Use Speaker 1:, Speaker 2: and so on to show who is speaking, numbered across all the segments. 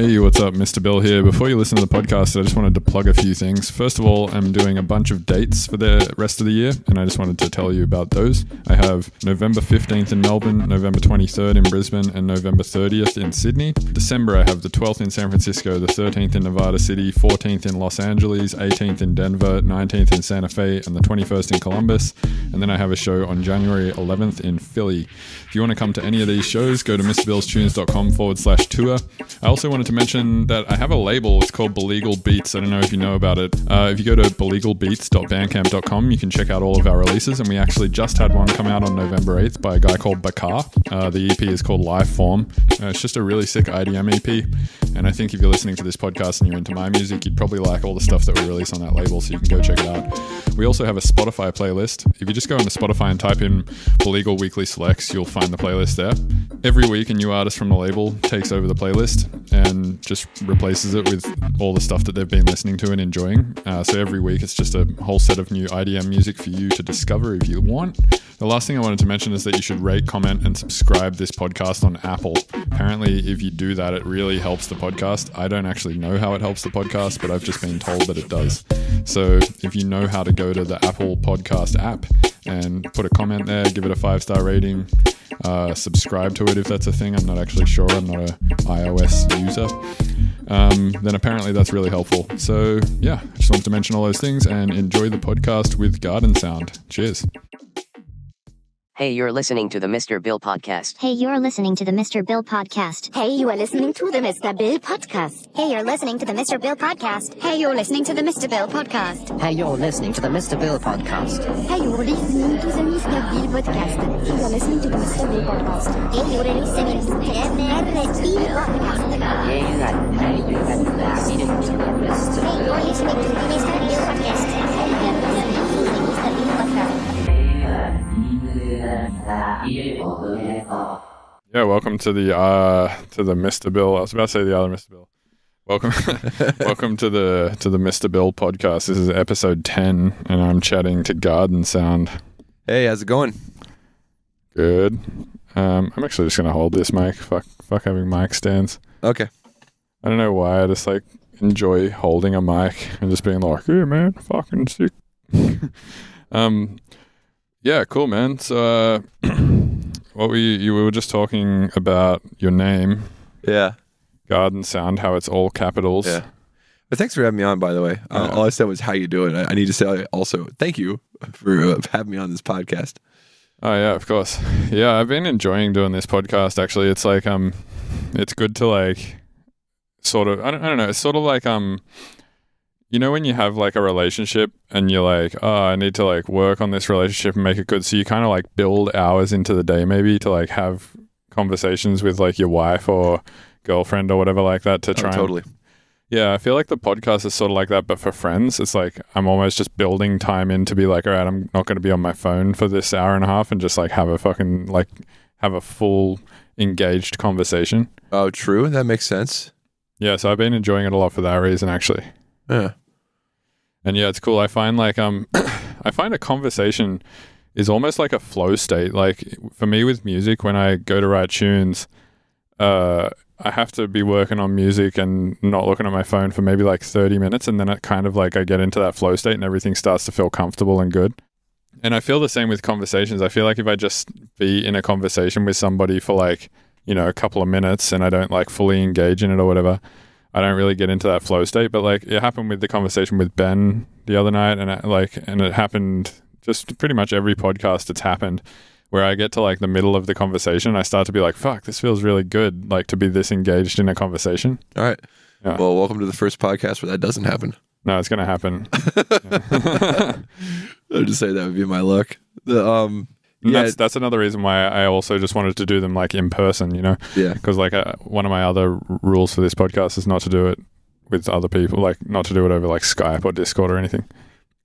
Speaker 1: Hey, what's up? Mr. Bill here. Before you listen to the podcast, I just wanted to plug a few things. First of all, I'm doing a bunch of dates for the rest of the year, and I just wanted to tell you about those. I have November 15th in Melbourne, November 23rd in Brisbane, and November 30th in Sydney. December, I have the 12th in San Francisco, the 13th in Nevada City, 14th in Los Angeles, 18th in Denver, 19th in Santa Fe, and the 21st in Columbus. And then I have a show on January 11th in Philly. If you want to come to any of these shows, go to mrbillstunes.com/tour. I also wanted to mention that I have a label. It's called Belegal Beats. I don't know if you know about it. If you go to belegalbeats.bandcamp.com, you can check out all of our releases, and we actually just had one come out on November 8th by a guy called Bakar. The EP is called Lifeform. It's just a really sick IDM EP, and I think if you're listening to this podcast and you're into my music, you'd probably like all the stuff that we release on that label, so you can go check it out. We also have a Spotify playlist. If you just go into Spotify and type in Belegal Weekly Selects, you'll find the playlist there. Every week, a new artist from the label takes over the playlist and just replaces it with all the stuff that they've been listening to and enjoying. So every week, it's just a whole set of new IDM music for you to discover if you want. The last thing I wanted to mention is that you should rate, comment, and subscribe this podcast on Apple. Apparently, if you do that, it really helps the podcast. I don't actually know how it helps the podcast, but I've just been told that it does. So if you know how to go to the Apple Podcast app and put a comment there, give it a 5-star rating, subscribe to it if that's a thing. I'm not actually sure. I'm not an iOS user. Then apparently that's really helpful. So yeah, I just wanted to mention all those things and enjoy the podcast with Gardnsound. Cheers.
Speaker 2: Hey, you're listening to the Mr. Bill Podcast.
Speaker 3: Hey, you're listening to the Mr. Bill Podcast.
Speaker 4: Hey, you are listening to the Mr. Bill Podcast.
Speaker 3: Hey, you're listening to the Mr. Bill Podcast.
Speaker 4: Hey, you're listening to the Mr. Bill Podcast.
Speaker 2: Hey, you're listening to the Mr. Bill Podcast.
Speaker 4: Hey, you're listening to the Mr. Bill Podcast. Hey, you're listening to the Mr. Bill Podcast. Hey, you're listening to the Mr. Bill Podcast. Hey, you're listening to the Mr. Bill Podcast.
Speaker 1: Yeah, welcome to the Mr. Bill. I was about to say the other Mr. Bill. Welcome, welcome to the Mr. Bill podcast. This is episode 10, and I'm chatting to Gardnsound.
Speaker 5: Hey, how's it going?
Speaker 1: Good. I'm actually just gonna hold this mic. Fuck having mic stands.
Speaker 5: Okay.
Speaker 1: I don't know why. I just like enjoy holding a mic and just being like, "Yeah, man, fucking sick." Yeah, cool, man. So, we were just talking about your name.
Speaker 5: Yeah.
Speaker 1: Gardnsound, how it's all capitals.
Speaker 5: Yeah. But thanks for having me on, by the way. All I said was, how you doing? I need to say also, thank you for having me on this podcast.
Speaker 1: Oh, yeah, of course. Yeah, I've been enjoying doing this podcast, actually. It's like, it's good to like, sort of, I don't know, it's sort of like, you know when you have like a relationship and you're like, oh, I need to like work on this relationship and make it good. So you kind of like build hours into the day maybe to like have conversations with like your wife or girlfriend or whatever like that to try.
Speaker 5: Totally.
Speaker 1: Yeah, I feel like the podcast is sort of like that, but for friends. It's like I'm almost just building time in to be like, all right, I'm not going to be on my phone for this hour and a half and just like have a full engaged conversation.
Speaker 5: Oh, true. That makes sense.
Speaker 1: Yeah, so I've been enjoying it a lot for that reason, actually.
Speaker 5: Yeah.
Speaker 1: And yeah, it's cool. I find like I find a conversation is almost like a flow state. Like for me with music, when I go to write tunes, I have to be working on music and not looking at my phone for maybe like 30 minutes, and then it kind of like I get into that flow state and everything starts to feel comfortable and good. And I feel the same with conversations. I feel like if I just be in a conversation with somebody for like, you know, a couple of minutes and I don't like fully engage in it or whatever, I don't really get into that flow state. But like it happened with the conversation with Ben the other night, and it happened just pretty much every podcast it's happened, where I get to like the middle of the conversation, I start to be like, fuck, this feels really good, like to be this engaged in a conversation.
Speaker 5: All right.
Speaker 1: Yeah.
Speaker 5: Well, welcome to the first podcast where that doesn't happen.
Speaker 1: No, it's gonna happen.
Speaker 5: I would just say that would be my luck.
Speaker 1: That's another reason why I also just wanted to do them like in person, you know?
Speaker 5: Yeah.
Speaker 1: Because like one of my other rules for this podcast is not to do it with other people, like not to do it over like Skype or Discord or anything.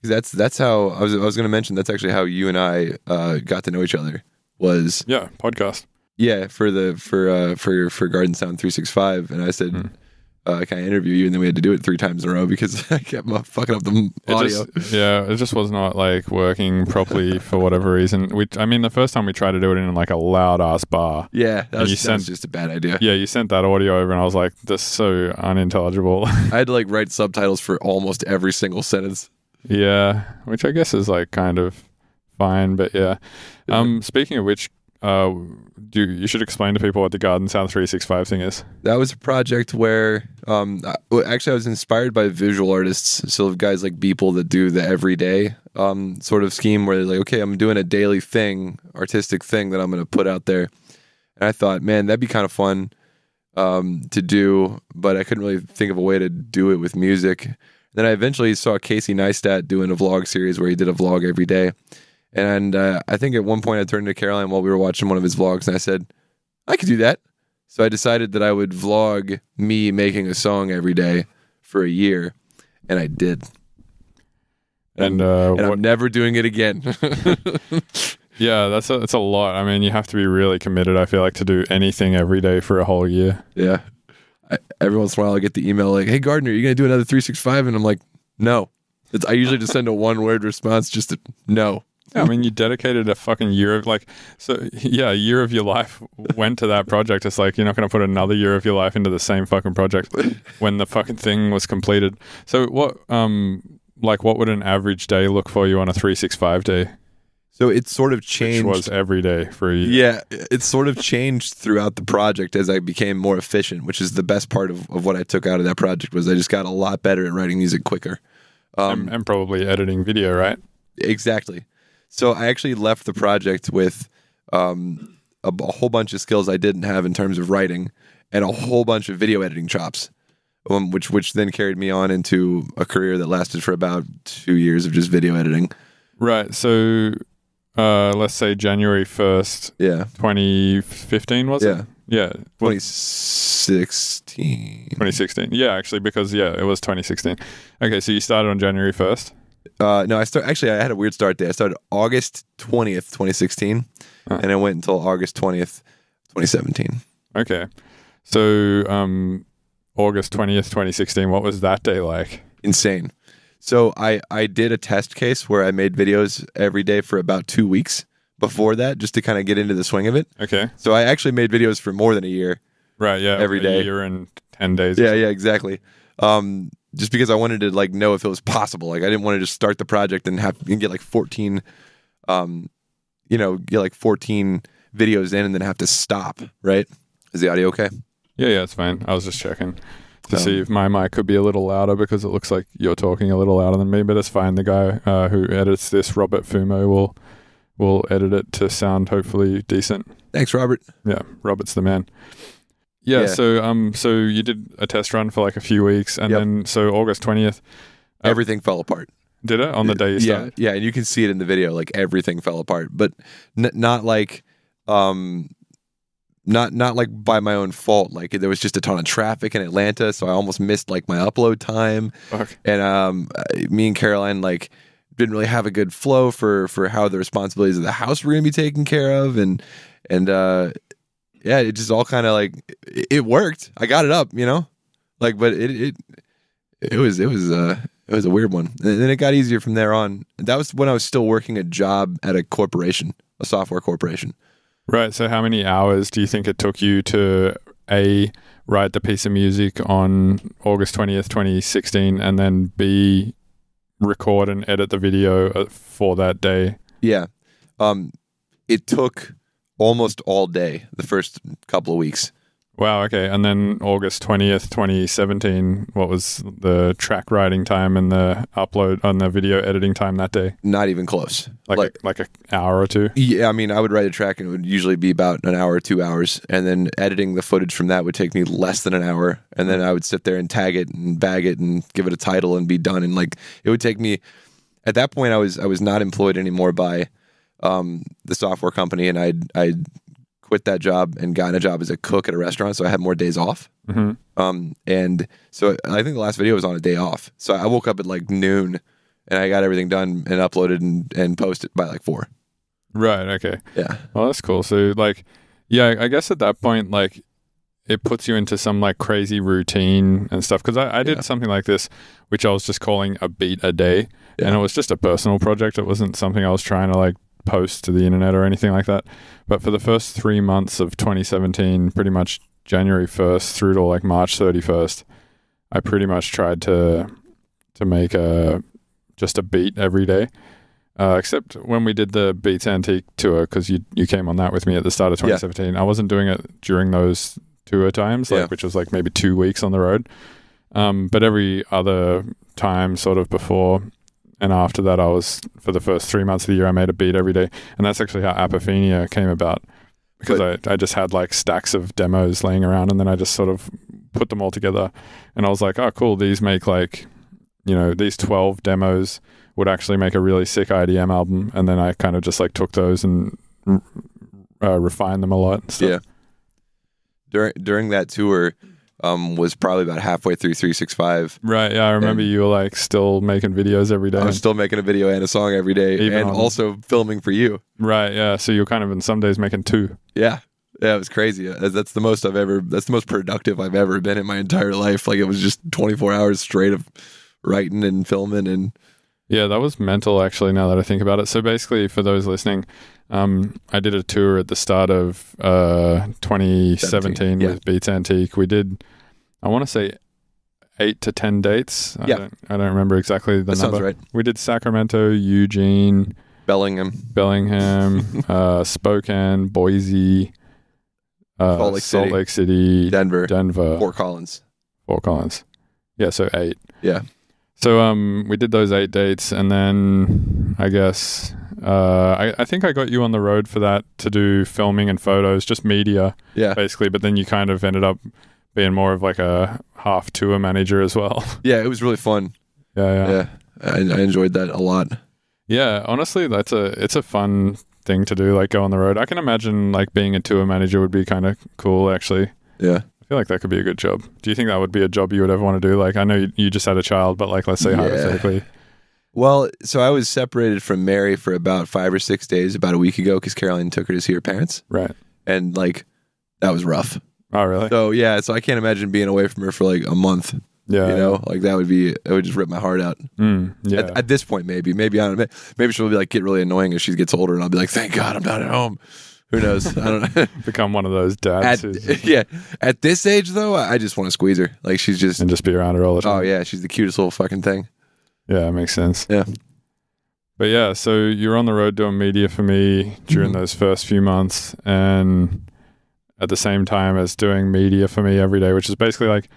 Speaker 5: That's how I was going to mention. That's actually how you and I got to know each other. Was
Speaker 1: podcast.
Speaker 5: Yeah, for Gardnsound 365, and I said, kind of interview you, and then we had to do it 3 times in a row because I kept fucking up the audio.
Speaker 1: It just was not like working properly for whatever reason. The first time we tried to do it in like a loud ass bar.
Speaker 5: Yeah, that was just a bad idea.
Speaker 1: Yeah, you sent that audio over, and I was like, "This is so unintelligible."
Speaker 5: I had to like write subtitles for almost every single sentence.
Speaker 1: Yeah, which I guess is like kind of fine, but yeah. Speaking of which, you should explain to people what the Gardnsound 365 thing is.
Speaker 5: That was a project where actually I was inspired by visual artists, so guys like Beeple that do the everyday sort of scheme where they're like, okay, I'm doing a daily thing, artistic thing that I'm going to put out there. And I thought, man, that'd be kind of fun to do, but I couldn't really think of a way to do it with music. Then I eventually saw Casey Neistat doing a vlog series where he did a vlog every day. And I think at one point I turned to Caroline while we were watching one of his vlogs and I said, I could do that. So I decided that I would vlog me making a song every day for a year. And I did. And I'm never doing it again.
Speaker 1: Yeah, that's a lot. I mean, you have to be really committed, I feel like, to do anything every day for a whole year.
Speaker 5: Yeah. Every once in a while I get the email like, hey, Gardner, are you going to do another 365? And I'm like, no. I usually just send a 1-word response, just to, no.
Speaker 1: Yeah, I mean, you dedicated a fucking year of a year of your life went to that project. It's like, you're not going to put another year of your life into the same fucking project when the fucking thing was completed. So what would an average day look for you on a 365 day?
Speaker 5: So it sort of changed.
Speaker 1: Which was every day for a year.
Speaker 5: Yeah, it sort of changed throughout the project as I became more efficient, which is the best part of what I took out of that project was I just got a lot better at writing music quicker.
Speaker 1: And probably editing video, right?
Speaker 5: Exactly. So I actually left the project with a whole bunch of skills I didn't have in terms of writing and a whole bunch of video editing chops, which then carried me on into a career that lasted for about 2 years of just video editing.
Speaker 1: Right. So let's say January 1st, 2015, was it? Yeah.
Speaker 5: 2016.
Speaker 1: 2016. Yeah, actually, because, it was 2016. Okay, so you started on January 1st?
Speaker 5: No, I had a weird start day. I started August 20th, 2016, and I went until August 20th, 2017.
Speaker 1: Okay. So August 20th, 2016, what was that day like?
Speaker 5: Insane. So I did a test case where I made videos every day for about 2 weeks before that, just to kind of get into the swing of it.
Speaker 1: Okay.
Speaker 5: So I actually made videos for more than a year.
Speaker 1: Right, yeah.
Speaker 5: Every day.
Speaker 1: A year and 10 days.
Speaker 5: Yeah, exactly. Just because I wanted to know if it was possible. Like I didn't want to just start the project and get like 14, get like 14 videos in and then have to stop, right? Is the audio okay?
Speaker 1: Yeah, it's fine. I was just checking to see if my mic could be a little louder because it looks like you're talking a little louder than me, but it's fine. The guy who edits this, Robert Fumo, will edit it to sound hopefully decent.
Speaker 5: Thanks, Robert.
Speaker 1: Yeah, Robert's the man. Yeah. So you did a test run for like a few weeks, and then so August 20th,
Speaker 5: everything fell apart.
Speaker 1: Did it on the day you started?
Speaker 5: Yeah, and you can see it in the video. Like everything fell apart, but not like not like by my own fault. Like there was just a ton of traffic in Atlanta, so I almost missed like my upload time.
Speaker 1: Fuck.
Speaker 5: And me and Caroline didn't really have a good flow for how the responsibilities of the house were going to be taken care of, and it just all kind of it worked. I got it up, but it was a weird one. And then it got easier from there on. That was when I was still working a job at a corporation, a software corporation.
Speaker 1: Right. So how many hours do you think it took you to A, write the piece of music on August 20th, 2016, and then B, record and edit the video for that day?
Speaker 5: Yeah. It took almost all day the first couple of weeks.
Speaker 1: Wow, okay. And then August 20th, 2017, what was the track writing time and the upload on the video editing time that day?
Speaker 5: Not even close.
Speaker 1: Like an hour or two?
Speaker 5: Yeah, I mean, I would write a track and it would usually be about an hour or 2 hours. And then editing the footage from that would take me less than an hour. And then I would sit there and tag it and bag it and give it a title and be done. And it would take me, at that point, I was not employed anymore by the software company. And I'd quit that job and gotten a job as a cook at a restaurant, so I had more days off.
Speaker 1: Mm-hmm.
Speaker 5: And so I think the last video was on a day off. So I woke up at noon and I got everything done and uploaded and posted by 4.
Speaker 1: Right, okay.
Speaker 5: Yeah.
Speaker 1: Well, that's cool. So I guess at that point, it puts you into some like crazy routine and stuff. Because I did something like this, which I was just calling a beat a day, and it was just a personal project. It wasn't something I was trying to like post to the internet or anything like that. But for the first 3 months of 2017, pretty much January 1st through to like March 31st, I pretty much tried to make just a beat every day. Except when we did the Beats Antique tour, because you came on that with me at the start of 2017. I wasn't doing it during those tour times, which was like maybe 2 weeks on the road. But every other time, sort of before and after that, for the first 3 months of the year, I made a beat every day. And that's actually how Apophenia came about. Because I just had like stacks of demos laying around, and then I just sort of put them all together. And I was like, oh, cool, these make like, these 12 demos would actually make a really sick IDM album. And then I kind of just like took those and refined them a lot and stuff.
Speaker 5: Yeah. During that tour was probably about halfway through 365.
Speaker 1: Right, yeah, I remember you were like still making videos every day.
Speaker 5: I was still making a video and a song every day, and also filming for you.
Speaker 1: Right, yeah, so you're kind of in some days making 2.
Speaker 5: Yeah, it was crazy. That's the most productive I've ever been in my entire life. Like, it was just 24 hours straight of writing and filming. And
Speaker 1: yeah, that was mental, actually, now that I think about it. So basically, for those listening, I did a tour at the start of 2017 with Beats Antique. We did, I want to say, 8 to 10 dates. I don't remember exactly the number.
Speaker 5: Sounds right.
Speaker 1: We did Sacramento, Eugene,
Speaker 5: Bellingham,
Speaker 1: Spokane, Boise, Salt Lake City,
Speaker 5: Denver,
Speaker 1: Fort
Speaker 5: Collins.
Speaker 1: Yeah, so 8.
Speaker 5: Yeah.
Speaker 1: So we did those 8 dates, and then I guess I think I got you on the road for that to do filming and photos, just media, basically. But then you kind of ended up being more of like a half tour manager as well.
Speaker 5: Yeah, it was really fun. Yeah. I enjoyed that a lot.
Speaker 1: Yeah, honestly, it's a fun thing to do, like go on the road. I can imagine like being a tour manager would be kind of cool, actually.
Speaker 5: Yeah.
Speaker 1: I feel like that could be a good job. Do you think that would be a job you would ever want to do? Like, I know you just had a child, but like, let's say hypothetically.
Speaker 5: Well, so I was separated from Mary for about 5 or 6 days about a week ago because Caroline took her to see her parents.
Speaker 1: Right.
Speaker 5: And like, that was rough.
Speaker 1: Oh, really?
Speaker 5: So yeah, so I can't imagine being away from her for like a month.
Speaker 1: Yeah.
Speaker 5: Like it would just rip my heart out.
Speaker 1: Yeah.
Speaker 5: At this point, maybe I don't know. Maybe she'll be like get really annoying as she gets older, and I'll be like, thank God I'm not at home. Who knows? I don't know.
Speaker 1: Become one of those dads.
Speaker 5: At this age though, I just want to squeeze her. Like she's just
Speaker 1: and just be around her all the time.
Speaker 5: Oh yeah, she's the cutest little fucking thing.
Speaker 1: Yeah, it makes sense.
Speaker 5: Yeah.
Speaker 1: But yeah, so you're on the road doing media for me during those first few months, and at the same time as doing media for me every day, which is basically like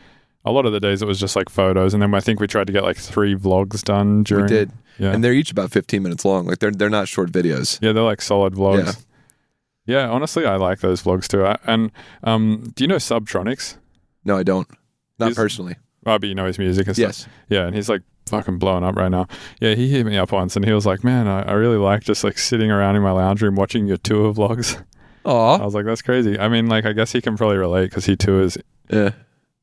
Speaker 1: a lot of the days it was just like photos, and then I think we tried to get like 3 vlogs done during.
Speaker 5: We did.
Speaker 1: Yeah.
Speaker 5: And they're each about 15 minutes long. Like they're not short videos.
Speaker 1: Yeah, they're like solid vlogs. Yeah, honestly, I like those vlogs too. And do you know Subtronics?
Speaker 5: No, I don't. Not personally.
Speaker 1: Oh, but you know his music and stuff.
Speaker 5: Yes.
Speaker 1: Yeah, and he's like fucking blowing up right now. Yeah, he hit me up once and he was like, man, I really like just like sitting around in my lounge room watching your tour vlogs.
Speaker 5: Aw.
Speaker 1: I was like, that's crazy. I mean, like, I guess he can probably relate because he tours an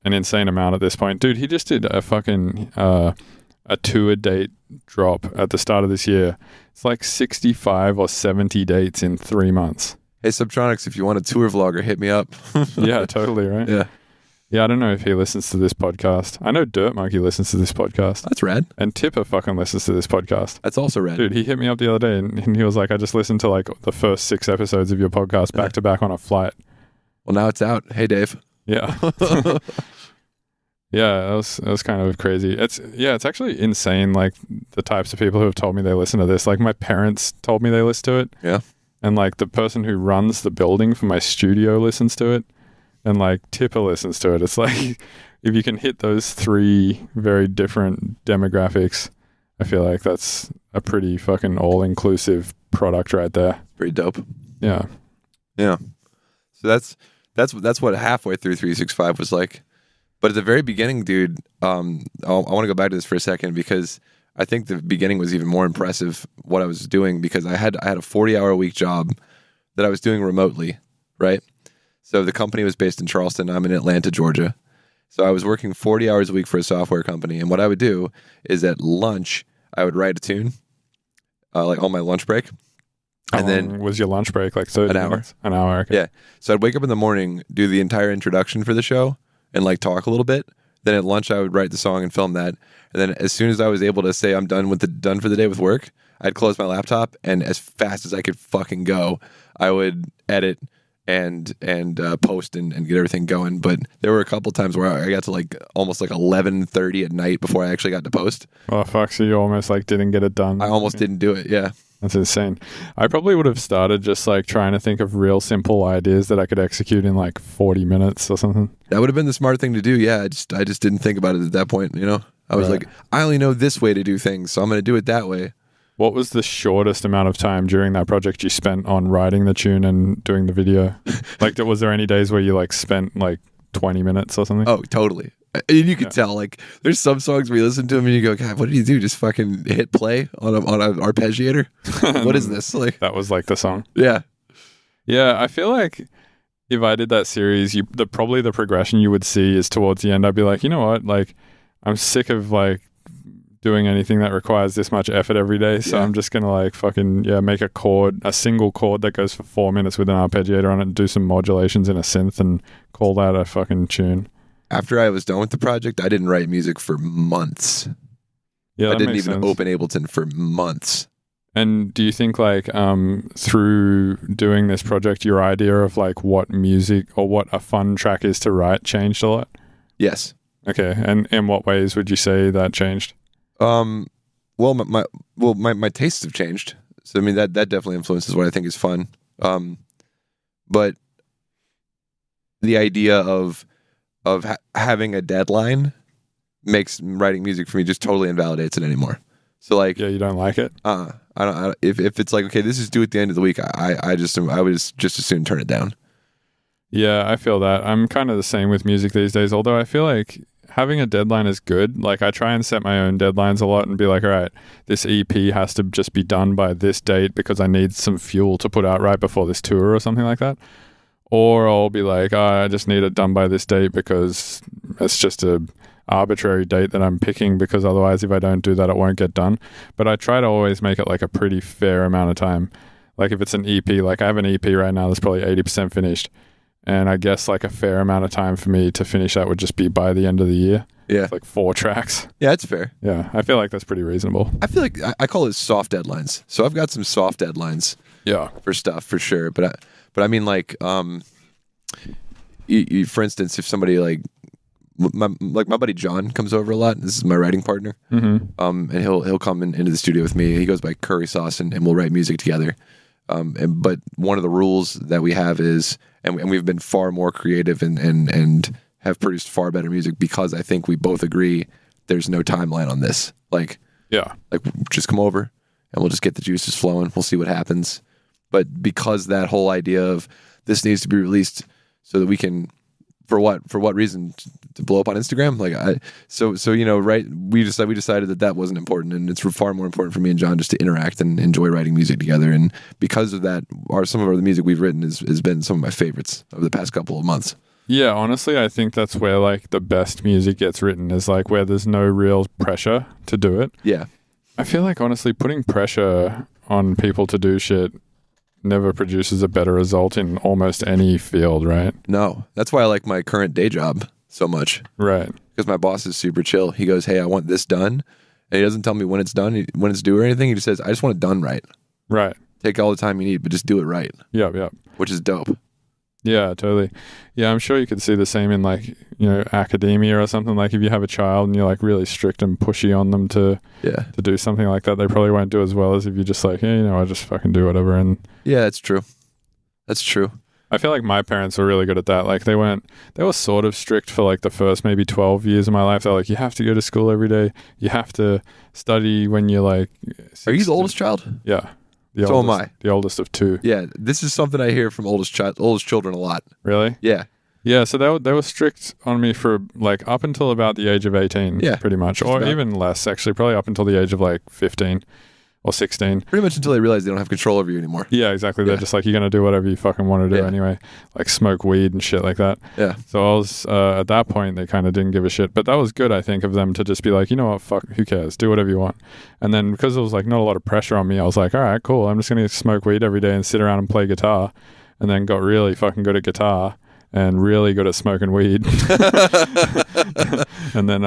Speaker 1: insane amount at this point. Dude, he just did a fucking a tour date drop at the start of this year. It's like 65 or 70 dates in 3 months.
Speaker 5: Hey, Subtronics, if you want a tour vlogger, hit me up.
Speaker 1: Yeah, totally, right?
Speaker 5: Yeah.
Speaker 1: Yeah, I don't know if he listens to this podcast. I know Dirt Monkey listens to this podcast.
Speaker 5: That's rad.
Speaker 1: And Tipper fucking listens to this podcast.
Speaker 5: That's also rad.
Speaker 1: Dude, he hit me up the other day and he was like, I just listened to like the first 6 episodes of your podcast back to back on a flight.
Speaker 5: Well, now it's out. Hey, Dave.
Speaker 1: Yeah. Yeah, that was kind of crazy. It's actually insane, like the types of people who have told me they listen to this. Like my parents told me they listen to it.
Speaker 5: Yeah.
Speaker 1: And like the person who runs the building for my studio listens to it. And like Tipper listens to it. It's like if you can hit those 3 very different demographics, I feel like that's a pretty fucking all-inclusive product right there.
Speaker 5: Pretty dope.
Speaker 1: Yeah.
Speaker 5: Yeah. So that's what halfway through 365 was like. But at the very beginning, dude, I want to go back to this for a second because I think the beginning was even more impressive what I was doing because I had a 40-hour a week job that I was doing remotely, right? So the company was based in Charleston. I'm in Atlanta, Georgia. So I was working 40 hours a week for a software company. And what I would do is at lunch, I would write a tune, like on my lunch break.
Speaker 1: How
Speaker 5: And
Speaker 1: long
Speaker 5: then
Speaker 1: was your lunch break? Like 30
Speaker 5: An hour.
Speaker 1: minutes? An hour, okay.
Speaker 5: yeah, so I'd wake up in the morning, do the entire introduction for the show, and like talk a little bit. Then at lunch, I would write the song and film that. And then as soon as I was able to say I'm done for the day with work, I'd close my laptop, and as fast as I could fucking go, I would edit and post and get everything going. But there were a couple times where I got to like almost like 11:30 at night before I actually got to post.
Speaker 1: Oh, fuck. So you almost like didn't get it done.
Speaker 5: I almost didn't do it. Yeah.
Speaker 1: That's insane. I probably would have started just like trying to think of real simple ideas that I could execute in like 40 minutes or something.
Speaker 5: That would have been the smart thing to do. Yeah. I just didn't think about it at that point. You know, I was
Speaker 1: Right.
Speaker 5: like, I only know this way to do things, so I'm going to do it that way.
Speaker 1: What was the shortest amount of time during that project you spent on writing the tune and doing the video? Like, was there any days where you like spent like 20 minutes or something?
Speaker 5: Oh, totally. And you could tell, like, there's some songs where you listen to them and you go, God, what did you do? Just fucking hit play on an arpeggiator? What is this? Like,
Speaker 1: That was like the song.
Speaker 5: yeah.
Speaker 1: Yeah, I feel like if I did that series, probably the progression you would see is towards the end. I'd be like, you know what? Like, I'm sick of like doing anything that requires this much effort every day. So
Speaker 5: Yeah.
Speaker 1: I'm just gonna like fucking make a single chord that goes for 4 minutes with an arpeggiator on it, and do some modulations in a synth, and call that a fucking tune.
Speaker 5: After I was done with the project, I didn't write music for months.
Speaker 1: Yeah,
Speaker 5: I
Speaker 1: that
Speaker 5: didn't
Speaker 1: makes
Speaker 5: even
Speaker 1: sense.
Speaker 5: open Ableton for months.
Speaker 1: And do you think like through doing this project, your idea of like what music or what a fun track is to write changed a lot?
Speaker 5: Yes.
Speaker 1: Okay, and in what ways would you say that changed?
Speaker 5: Well, my tastes have changed. So I mean that definitely influences what I think is fun. But the idea of having a deadline makes writing music for me just totally invalidates it anymore. So like,
Speaker 1: Yeah, you don't like it?
Speaker 5: I don't. If it's like, okay, this is due at the end of the week, I would just as soon turn it down.
Speaker 1: Yeah, I feel that. I'm kind of the same with music these days, although I feel like having a deadline is good. Like I try and set my own deadlines a lot and be like, all right, this EP has to just be done by this date because I need some fuel to put out right before this tour or something like that. Or I'll be like, oh, I just need it done by this date because it's just a arbitrary date that I'm picking, because otherwise if I don't do that, it won't get done. But I try to always make it like a pretty fair amount of time. Like if it's an EP, like I have an EP right now that's probably 80% finished. And I guess like a fair amount of time for me to finish that would just be by the end of the year.
Speaker 5: Yeah.
Speaker 1: It's like 4 tracks.
Speaker 5: Yeah, that's fair.
Speaker 1: Yeah, I feel like that's pretty reasonable.
Speaker 5: I feel like I call it soft deadlines. So I've got some soft deadlines
Speaker 1: Yeah.
Speaker 5: for stuff for sure. But I mean like, for instance, if somebody like my buddy John comes over a lot. This is my writing partner.
Speaker 1: Mm-hmm.
Speaker 5: And he'll come into the studio with me. He goes by Curry Sauce, and we'll write music together. But one of the rules that we have is, and we've been far more creative and have produced far better music because I think we both agree there's no timeline on this. Like just come over and we'll just get the juices flowing. We'll see what happens. But because that whole idea of this needs to be released so that we can, for what reason, to blow up on Instagram? Like so you know, right? We decided that wasn't important, and it's far more important for me and John just to interact and enjoy writing music together. And because of that, some of the music we've written has been some of my favorites over the past couple of months.
Speaker 1: Yeah, honestly, I think that's where like the best music gets written, is like where there's no real pressure to do it.
Speaker 5: Yeah,
Speaker 1: I feel like honestly putting pressure on people to do shit never produces a better result in almost any field, right?
Speaker 5: no, that's why I like my current day job so much.
Speaker 1: Right.
Speaker 5: Because my boss is super chill. He goes, "Hey, I want this done," and he doesn't tell me when it's done, when it's due or anything. He just says, "I just want it done right.
Speaker 1: Right.
Speaker 5: Take all the time you need, but just do it right,"
Speaker 1: Yep.
Speaker 5: which is dope.
Speaker 1: Yeah, totally. Yeah, I'm sure you could see the same in like, you know, academia or something. Like if you have a child and you're like really strict and pushy on them to do something like that, they probably won't do as well as if you're just like, hey, you know, I just fucking do whatever. And
Speaker 5: Yeah, that's true. That's true.
Speaker 1: I feel like my parents were really good at that. Like they were sort of strict for like the first maybe 12 years of my life. They're like, you have to go to school every day. You have to study when you're like...
Speaker 5: Are you the oldest child?
Speaker 1: Yeah.
Speaker 5: So am I.
Speaker 1: The oldest of 2.
Speaker 5: Yeah, this is something I hear from oldest children a lot.
Speaker 1: Really?
Speaker 5: Yeah.
Speaker 1: Yeah, so they were strict on me for like up until about the age of 18,
Speaker 5: Yeah,
Speaker 1: pretty much.
Speaker 5: just
Speaker 1: Or
Speaker 5: about.
Speaker 1: even less, actually, probably up until the age of like 15 or 16.
Speaker 5: Pretty much until they realize they don't have control over you anymore.
Speaker 1: Yeah, exactly. They're just like, you're going to do whatever you fucking want to do anyway. Like smoke weed and shit like that.
Speaker 5: Yeah.
Speaker 1: So I was, at that point, they kind of didn't give a shit. But that was good, I think, of them to just be like, you know what, fuck, who cares? Do whatever you want. And then because there was like not a lot of pressure on me, I was like, all right, cool. I'm just going to smoke weed every day and sit around and play guitar. And then got really fucking good at guitar and really good at smoking weed. and then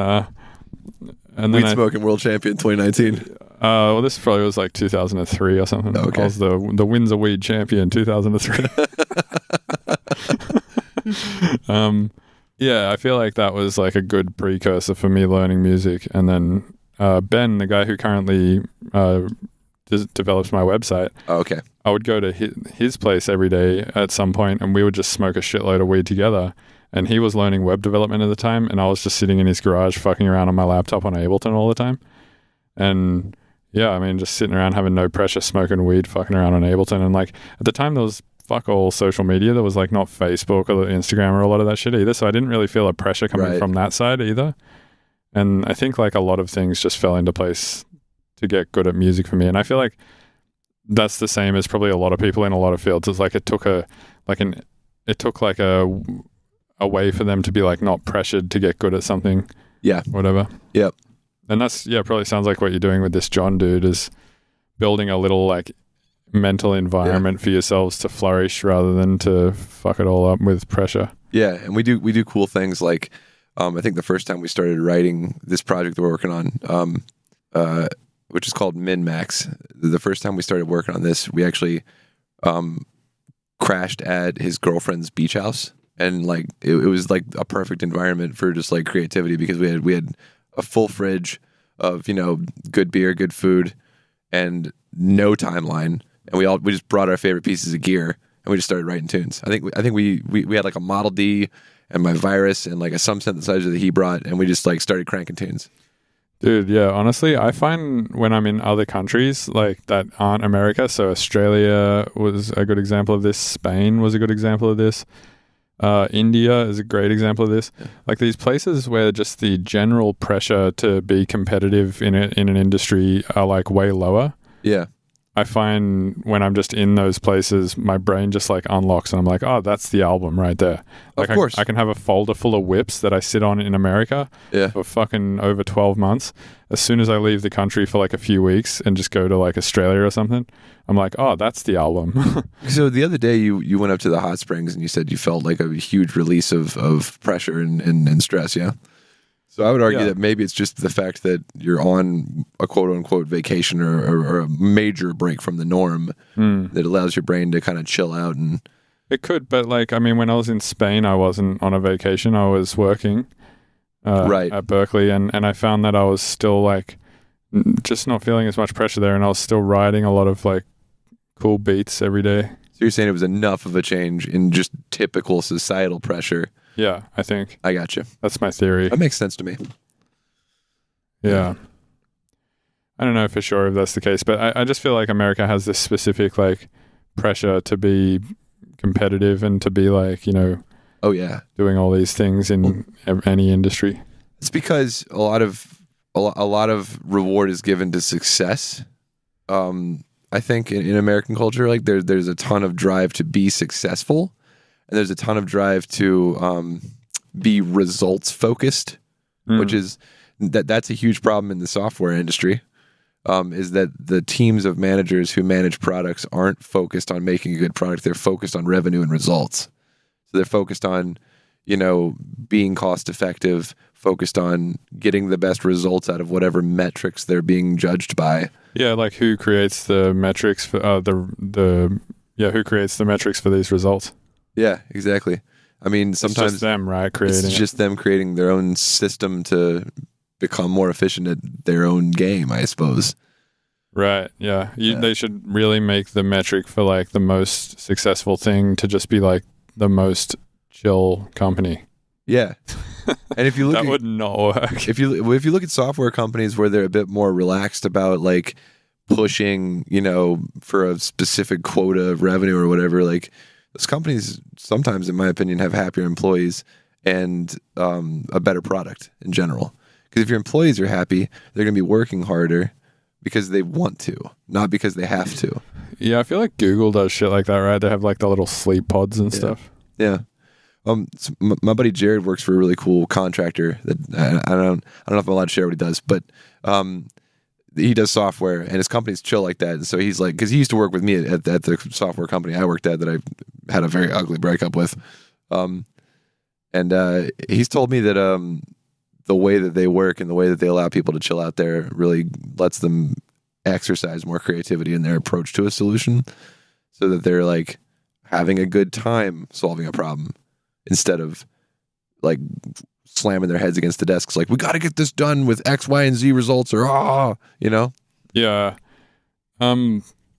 Speaker 5: Weed smoking world champion 2019.
Speaker 1: Well, this probably was like 2003 or something.
Speaker 5: Oh, okay.
Speaker 1: I was the Windsor Weed champion 2003. Yeah, I feel like that was like a good precursor for me learning music. And then Ben, the guy who currently develops my website,
Speaker 5: Okay.
Speaker 1: I would go to his place every day at some point, and we would just smoke a shitload of weed together. And he was learning web development at the time, and I was just sitting in his garage fucking around on my laptop on Ableton all the time. And yeah, I mean, just sitting around having no pressure, smoking weed, fucking around on Ableton. And like at the time, there was fuck all social media. There was like not Facebook or Instagram or a lot of that shit either. So I didn't really feel a pressure coming from that side either. And I think like a lot of things just fell into place to get good at music for me. And I feel like that's the same as probably a lot of people in a lot of fields. It's like it took a way for them to be like not pressured to get good at something.
Speaker 5: Yeah.
Speaker 1: Whatever.
Speaker 5: Yep.
Speaker 1: And that's, probably sounds like what you're doing with this John dude is building a little like mental environment for yourselves to flourish rather than to fuck it all up with pressure.
Speaker 5: Yeah. And we do cool things like, I think the first time we started writing this project that we're working on, which is called Min-Max. The first time we started working on this, we actually crashed at his girlfriend's beach house. And like it was like a perfect environment for just like creativity because we had a full fridge of, you know, good beer, good food, and no timeline. And we just brought our favorite pieces of gear and we just started writing tunes. I think we had like a Model D and my Virus and like some synthesizer that he brought, and we just like started cranking tunes.
Speaker 1: Dude, yeah, honestly, I find when I'm in other countries like that aren't America, so Australia was a good example of this, Spain was a good example of this, India is a great example of this. Like these places where just the general pressure to be competitive in an industry are like way lower.
Speaker 5: Yeah.
Speaker 1: I find when I'm just in those places, my brain just like unlocks and I'm like, oh, that's the album right there. Like
Speaker 5: of course.
Speaker 1: I can have a folder full of whips that I sit on in America for fucking over 12 months. As soon as I leave the country for like a few weeks and just go to like Australia or something, I'm like, oh, that's the album.
Speaker 5: So the other day you went up to the hot springs and you said you felt like a huge release of pressure and stress, yeah? So I would argue that maybe it's just the fact that you're on a quote-unquote vacation or a major break from the norm that allows your brain to kind of chill out. And
Speaker 1: it could, but like, I mean, when I was in Spain, I wasn't on a vacation. I was working at Berkeley, and I found that I was still like just not feeling as much pressure there, and I was still writing a lot of like cool beats every day.
Speaker 5: So you're saying it was enough of a change in just typical societal pressure.
Speaker 1: Yeah, I think.
Speaker 5: I got you.
Speaker 1: That's my theory.
Speaker 5: That makes sense to me.
Speaker 1: Yeah. I don't know for sure if that's the case, but I just feel like America has this specific like pressure to be competitive and to be like, you know, doing all these things in any industry.
Speaker 5: It's because a lot of reward is given to success. I think in American culture, like there's a ton of drive to be successful. And there's a ton of drive to be results focused, which is that's a huge problem in the software industry. Is that the teams of managers who manage products aren't focused on making a good product; they're focused on revenue and results. So they're focused on, you know, being cost effective, focused on getting the best results out of whatever metrics they're being judged by.
Speaker 1: Yeah, like who creates the metrics for who creates the metrics for these results?
Speaker 5: Yeah, exactly. I mean, sometimes
Speaker 1: it's just them, right?
Speaker 5: It's just them creating their own system to become more efficient at their own game, I suppose.
Speaker 1: Right. Yeah. They should really make the metric for like the most successful thing to just be like the most chill company.
Speaker 5: Yeah. And if you look
Speaker 1: that would not work.
Speaker 5: If you look at software companies where they're a bit more relaxed about like pushing, you know, for a specific quota of revenue or whatever, like those companies sometimes, in my opinion, have happier employees and a better product in general. Because if your employees are happy, they're going to be working harder, because they want to, not because they have to.
Speaker 1: Yeah, I feel like Google does shit like that, right? They have like the little sleep pods and stuff.
Speaker 5: Yeah. So my buddy Jared works for a really cool contractor that I don't know if I'm allowed to share what he does, but he does software and his company's chill like that. And so he's like, because he used to work with me at the software company I worked at that I had a very ugly breakup with. And he's told me that the way that they work and the way that they allow people to chill out there really lets them exercise more creativity in their approach to a solution, so that they're like having a good time solving a problem instead of like slamming their heads against the desks like, we got to get this done with X, Y, and Z results, or
Speaker 1: Yeah.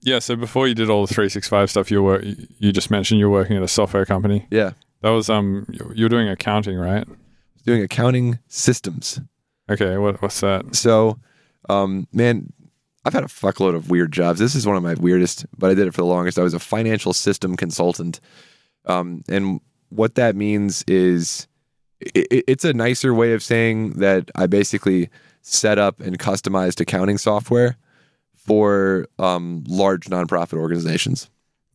Speaker 1: Yeah, so before you did all the 365 stuff, you just mentioned you were working at a software company.
Speaker 5: Yeah.
Speaker 1: That was you were doing accounting, right?
Speaker 5: Doing accounting systems.
Speaker 1: Okay, what's that?
Speaker 5: So, man, I've had a fuckload of weird jobs. This is one of my weirdest, but I did it for the longest. I was a financial system consultant. And what that means is it's a nicer way of saying that I basically set up and customized accounting software for large nonprofit organizations.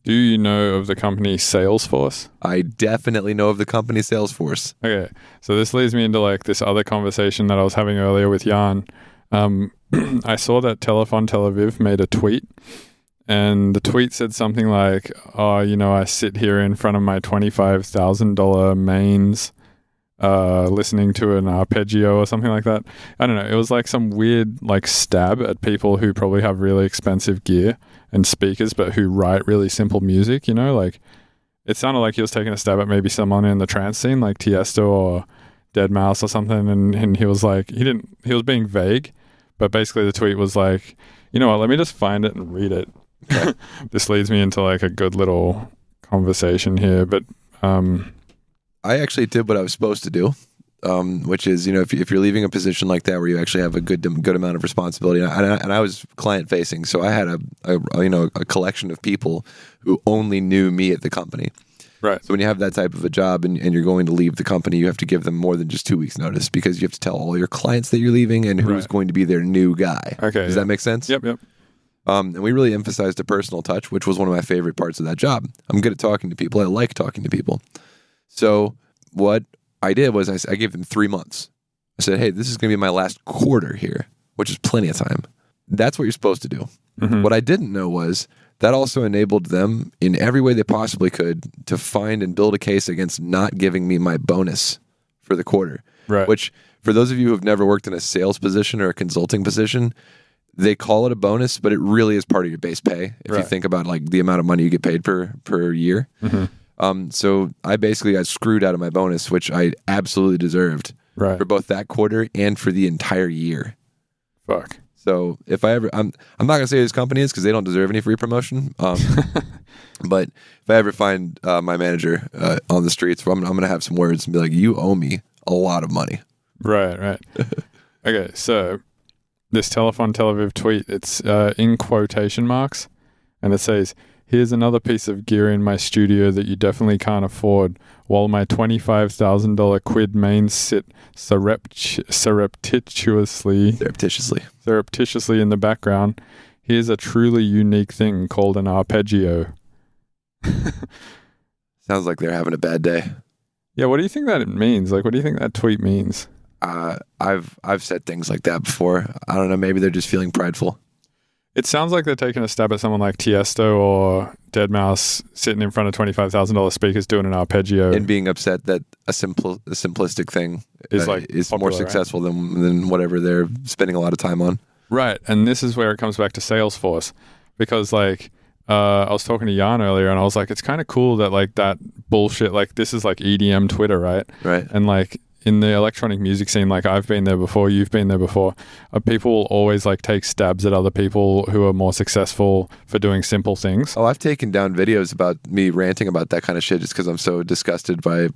Speaker 1: Do you know of the company Salesforce?
Speaker 5: I definitely know of the company Salesforce.
Speaker 1: Okay, so this leads me into like this other conversation that I was having earlier with Jan. I saw that Telefon Tel Aviv made a tweet, and the tweet said something like, "Oh, I sit here in front of my $25,000 mains, listening to an arpeggio," or something like that. I don't know. It was like some weird like stab at people who probably have really expensive gear and speakers, but who write really simple music. Like it sounded like he was taking a stab at maybe someone in the trance scene, like Tiesto or Dead Mouse or something. And he was like, he was being vague, but basically the tweet was like, you know what? Let me just find it and read it. This leads me into like a good little conversation here, but
Speaker 5: I actually did what I was supposed to do, which is, if you're leaving a position like that where you actually have a good amount of responsibility, and I was client facing, so I had a collection of people who only knew me at the company.
Speaker 1: Right.
Speaker 5: So when you have that type of a job and you're going to leave the company, you have to give them more than just 2 weeks notice, because you have to tell all your clients that you're leaving and who's going to be their new guy.
Speaker 1: Okay.
Speaker 5: Does that make sense?
Speaker 1: Yep.
Speaker 5: And we really emphasized a personal touch, which was one of my favorite parts of that job. I'm good at talking to people. I like talking to people. So what I did was I gave them 3 months. I said, hey, this is going to be my last quarter here, which is plenty of time. That's what you're supposed to do. Mm-hmm. What I didn't know was that also enabled them in every way they possibly could to find and build a case against not giving me my bonus for the quarter.
Speaker 1: Right.
Speaker 5: Which, for those of you who have never worked in a sales position or a consulting position, they call it a bonus, but it really is part of your base pay. If you think about like the amount of money you get paid per year. Mm-hmm. So I basically got screwed out of my bonus, which I absolutely deserved for both that quarter and for the entire year.
Speaker 1: Fuck.
Speaker 5: So if I ever, I'm not gonna say who this company is because they don't deserve any free promotion. But if I ever find my manager on the streets, I'm gonna have some words and be like, "You owe me a lot of money."
Speaker 1: Right. Okay, so this Telefon Tel Aviv tweet, it's in quotation marks, and it says, "Here's another piece of gear in my studio that you definitely can't afford, while my $25,000 quid mains sit surreptitiously in the background. Here's a truly unique thing called an arpeggio."
Speaker 5: Sounds like they're having a bad day.
Speaker 1: Yeah, what do you think that it means? Like, what do you think that tweet means?
Speaker 5: I've said things like that before. I don't know. Maybe they're just feeling prideful.
Speaker 1: It sounds like they're taking a stab at someone like Tiesto or Dead Mouse sitting in front of $25,000 speakers doing an arpeggio
Speaker 5: and being upset that a simplistic thing is
Speaker 1: popular,
Speaker 5: more successful than whatever they're spending a lot of time on.
Speaker 1: Right, and this is where it comes back to Salesforce, because like I was talking to Jan earlier, and I was like, it's kind of cool that like that bullshit, like this is like EDM Twitter, right?
Speaker 5: Right,
Speaker 1: and like. In the electronic music scene, like I've been there before, you've been there before, people will always like take stabs at other people who are more successful for doing simple things.
Speaker 5: Oh, I've taken down videos about me ranting about that kind of shit just because I'm so disgusted by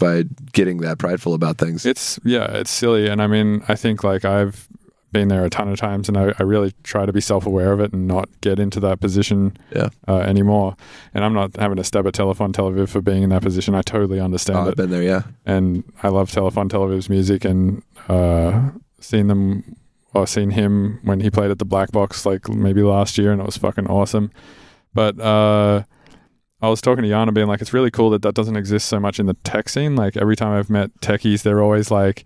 Speaker 5: getting that prideful about things.
Speaker 1: It's silly. And I mean, I think like I've been there a ton of times, and I really try to be self-aware of it and not get into that position anymore. And I'm not having a stab at Telefon Tel Aviv for being in that position. I totally understand it.
Speaker 5: I've been there, yeah.
Speaker 1: And I love Telefon Tel Aviv's music, and seen them I've seen him when he played at the Black Box like maybe last year, and it was fucking awesome. But I was talking to Yana being like, it's really cool that doesn't exist so much in the tech scene. Like every time I've met techies, they're always like,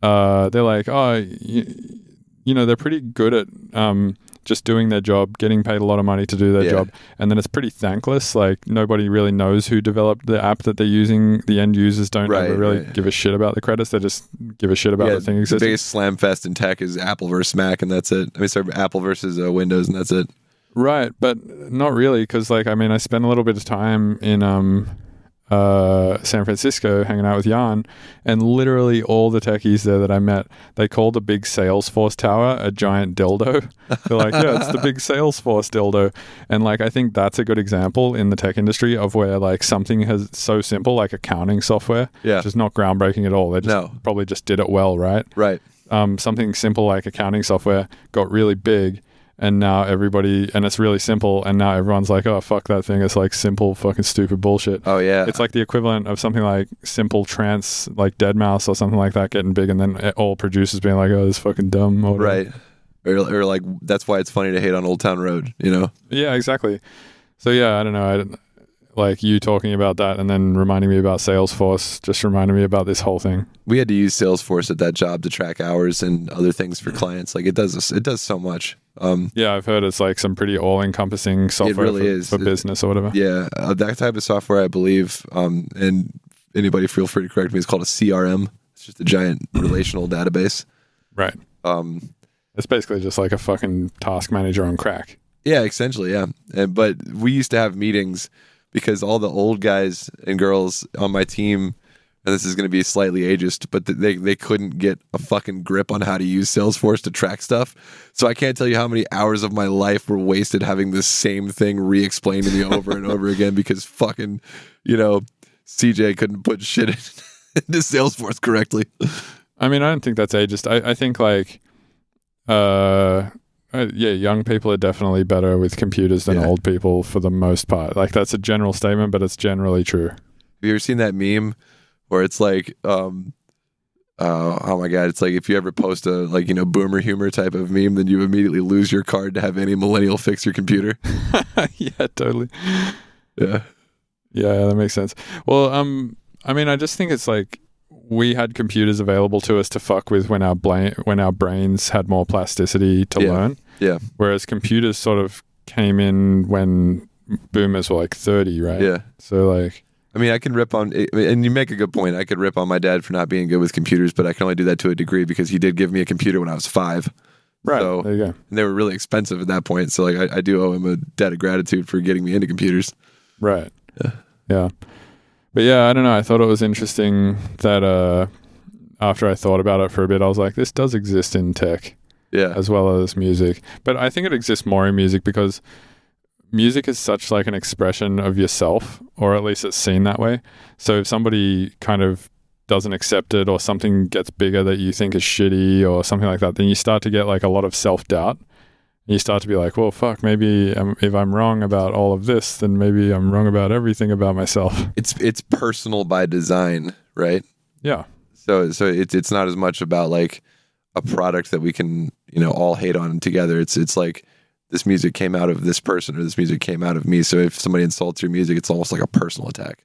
Speaker 1: they're like, oh, you know, they're pretty good at just doing their job, getting paid a lot of money to do their job. And then it's pretty thankless. Like nobody really knows who developed the app that they're using. The end users don't ever really give a shit about the credits. They just give a shit about the thing existing.
Speaker 5: The biggest slam fest in tech is Apple versus Mac, and that's it. I mean, sorry, Apple versus Windows, and that's it.
Speaker 1: Right, but not really, because like, I mean, I spent a little bit of time in San Francisco hanging out with Jan, and literally all the techies there that I met, they call the big Salesforce tower a giant dildo. They're like, yeah, it's the big Salesforce dildo. And like, I think that's a good example in the tech industry of where like something has so simple, like accounting software, which is not groundbreaking at all. They just probably just did it well, right?
Speaker 5: Right.
Speaker 1: Something simple like accounting software got really big. And now everybody, and it's really simple, and now everyone's like, oh, fuck that thing. It's like simple, fucking stupid bullshit.
Speaker 5: Oh, yeah.
Speaker 1: It's like the equivalent of something like simple trance, like Deadmau5 or something like that getting big, and then all producers being like, oh, this is fucking dumb. Or
Speaker 5: right. Or like, that's why it's funny to hate on Old Town Road, you know?
Speaker 1: Yeah, exactly. So, yeah, I don't know. Like you talking about that and then reminding me about Salesforce just reminded me about this whole thing.
Speaker 5: We had to use Salesforce at that job to track hours and other things for clients. Like it does so much.
Speaker 1: Yeah, I've heard it's like some pretty all-encompassing software for business or whatever.
Speaker 5: Yeah, that type of software, I believe, and anybody feel free to correct me, it's called a CRM. It's just a giant relational database.
Speaker 1: Right. It's basically just like a fucking task manager on crack.
Speaker 5: Yeah, essentially, yeah. But we used to have meetings because all the old guys and girls on my team, and this is going to be slightly ageist, but they couldn't get a fucking grip on how to use Salesforce to track stuff. So I can't tell you how many hours of my life were wasted having this same thing re-explained to me over and over again because fucking, you know, CJ couldn't put shit into Salesforce correctly.
Speaker 1: I mean, I don't think that's ageist. I think like, yeah, young people are definitely better with computers than old people for the most part. Like that's a general statement, but it's generally true.
Speaker 5: Have you ever seen that meme where it's like, oh my God, it's like if you ever post a like, you know, boomer humor type of meme, then you immediately lose your card to have any millennial fix your computer.
Speaker 1: Yeah, totally.
Speaker 5: Yeah.
Speaker 1: Yeah, that makes sense. Well, I mean, I just think it's like we had computers available to us to fuck with when our brains had more plasticity to learn. Yeah. Whereas computers sort of came in when boomers were like 30, right?
Speaker 5: Yeah.
Speaker 1: So like,
Speaker 5: I mean, I can rip on, and you make a good point. I could rip on my dad for not being good with computers, but I can only do that to a degree because he did give me a computer when I was 5.
Speaker 1: Right.
Speaker 5: So,
Speaker 1: there you go.
Speaker 5: And they were really expensive at that point. So like, I do owe him a debt of gratitude for getting me into computers.
Speaker 1: Right. Yeah. But yeah, I don't know. I thought it was interesting that after I thought about it for a bit, I was like, this does exist in tech.
Speaker 5: Yeah.
Speaker 1: As well as music. But I think it exists more in music because music is such like an expression of yourself, or at least it's seen that way. So if somebody kind of doesn't accept it or something gets bigger that you think is shitty or something like that, then you start to get like a lot of self-doubt. You start to be like, well, fuck, maybe if I'm wrong about all of this, then maybe I'm wrong about everything about myself.
Speaker 5: It's personal by design, right?
Speaker 1: Yeah.
Speaker 5: So it's not as much about like a product that we can, you know, all hate on together. It's like this music came out of this person or this music came out of me. So if somebody insults your music, it's almost like a personal attack.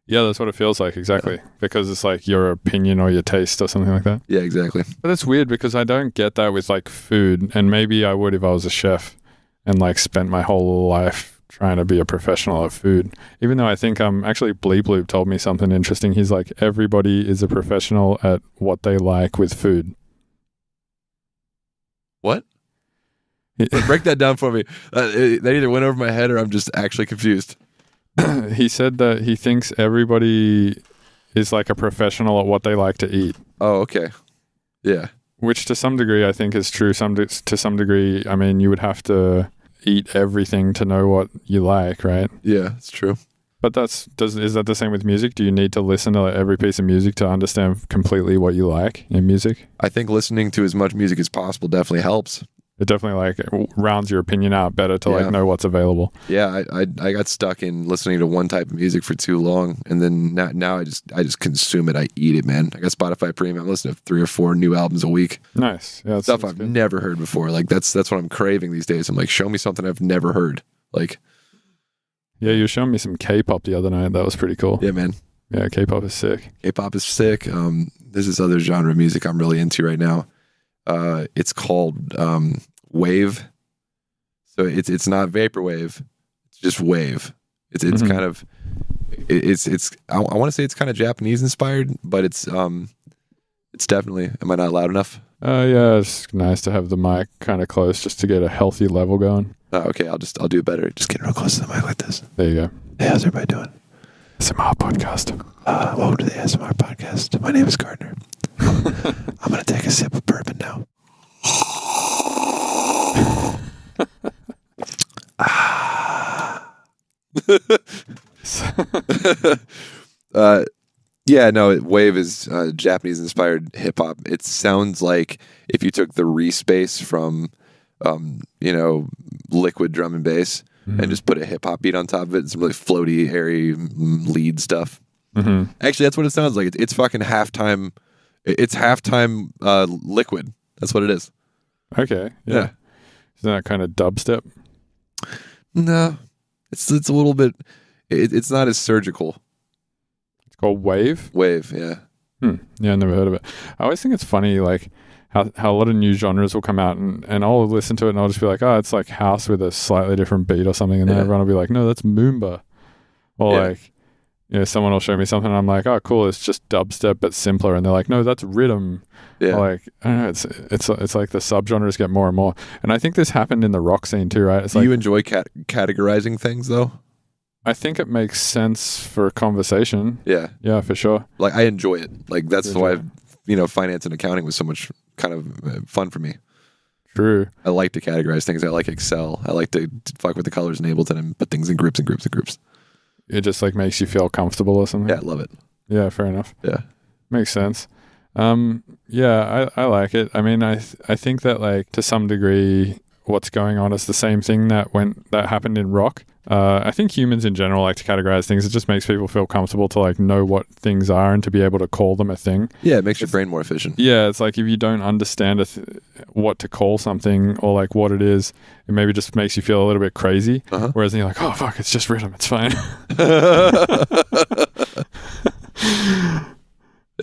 Speaker 1: Yeah, that's what it feels like, exactly. Yeah. Because it's like your opinion or your taste or something like that.
Speaker 5: Yeah, exactly.
Speaker 1: But that's weird because I don't get that with like food, and maybe I would if I was a chef and like spent my whole life trying to be a professional at food. Even though I think actually Bleep Loop told me something interesting. He's like, everybody is a professional at what they like with food.
Speaker 5: What? Break that down for me. That either went over my head or I'm just actually confused.
Speaker 1: He said that he thinks everybody is like a professional at what they like to eat.
Speaker 5: Oh, okay. Yeah.
Speaker 1: Which to some degree I think is true. To some degree, I mean, you would have to eat everything to know what you like, right?
Speaker 5: Yeah, it's true.
Speaker 1: But is that the same with music? Do you need to listen to every piece of music to understand completely what you like in music?
Speaker 5: I think listening to as much music as possible definitely helps.
Speaker 1: it definitely like rounds your opinion out better to like know what's available.
Speaker 5: Yeah, I got stuck in listening to one type of music for too long, and then now I just consume it. I eat it, man. I got Spotify Premium. I'm listening to 3 or 4 new albums a week.
Speaker 1: Nice. Yeah,
Speaker 5: stuff I've never heard before. Like that's what I'm craving these days. I'm like, show me something I've never heard. Like,
Speaker 1: yeah, you were showing me some K-pop the other night. That was pretty cool.
Speaker 5: Yeah, man.
Speaker 1: Yeah, K-pop is sick.
Speaker 5: K-pop is sick. There's this other genre of music I'm really into right now. It's called wave. So it's not vaporwave. It's just wave. It's kind of I want to say it's kind of Japanese inspired, but it's definitely. Am I not loud enough?
Speaker 1: Yeah, it's nice to have the mic kind of close just to get a healthy level going.
Speaker 5: Oh, okay, I'll do better. Just get real close to the mic like this.
Speaker 1: There you go.
Speaker 5: Hey, how's everybody doing?
Speaker 1: ASMR podcast.
Speaker 5: Welcome to the ASMR podcast. My name is Gardner. I'm gonna take a sip of bourbon now. Yeah, no, wave is Japanese inspired hip hop. It sounds like if you took the re-space from liquid drum and bass and just put a hip hop beat on top of it, some really floaty, airy lead stuff. Mm-hmm. Actually, that's what it sounds like. It's fucking halftime. It's halftime liquid. That's what it is.
Speaker 1: Okay. Yeah. Isn't that kind of dubstep?
Speaker 5: No, it's a little bit. It's not as surgical.
Speaker 1: It's called wave.
Speaker 5: Wave, yeah.
Speaker 1: Yeah, I never heard of it. I always think it's funny, like how a lot of new genres will come out, and I'll listen to it, and I'll just be like, oh, it's like house with a slightly different beat or something, and then everyone will be like, no, that's Moomba, or like, someone will show me something, and I'm like, oh, cool, it's just dubstep but simpler, and they're like, no, that's rhythm. Yeah. Or like, I don't know, it's like the subgenres get more and more, and I think this happened in the rock scene too, right? It's
Speaker 5: Do you enjoy categorizing things though?
Speaker 1: I think it makes sense for conversation. Yeah. Yeah, for sure.
Speaker 5: Like, I enjoy it. Like, that's why, finance and accounting was so much kind of fun for me.
Speaker 1: True.
Speaker 5: I like to categorize things. I like Excel. I like to fuck with the colors in Ableton and put things in groups and groups and groups.
Speaker 1: It just like makes you feel comfortable or something.
Speaker 5: Yeah, I love it.
Speaker 1: Yeah, fair enough.
Speaker 5: Yeah.
Speaker 1: Makes sense. Yeah, I like it. I mean, I think that like to some degree what's going on is the same thing that happened in rock. I think humans in general like to categorize things. It just makes people feel comfortable to like know what things are and to be able to call them a thing.
Speaker 5: Yeah, it makes your brain more efficient.
Speaker 1: Yeah, it's like if you don't understand what to call something or like what it is, it maybe just makes you feel a little bit crazy. Uh-huh. Whereas then you're like, oh fuck, it's just rhythm, it's fine.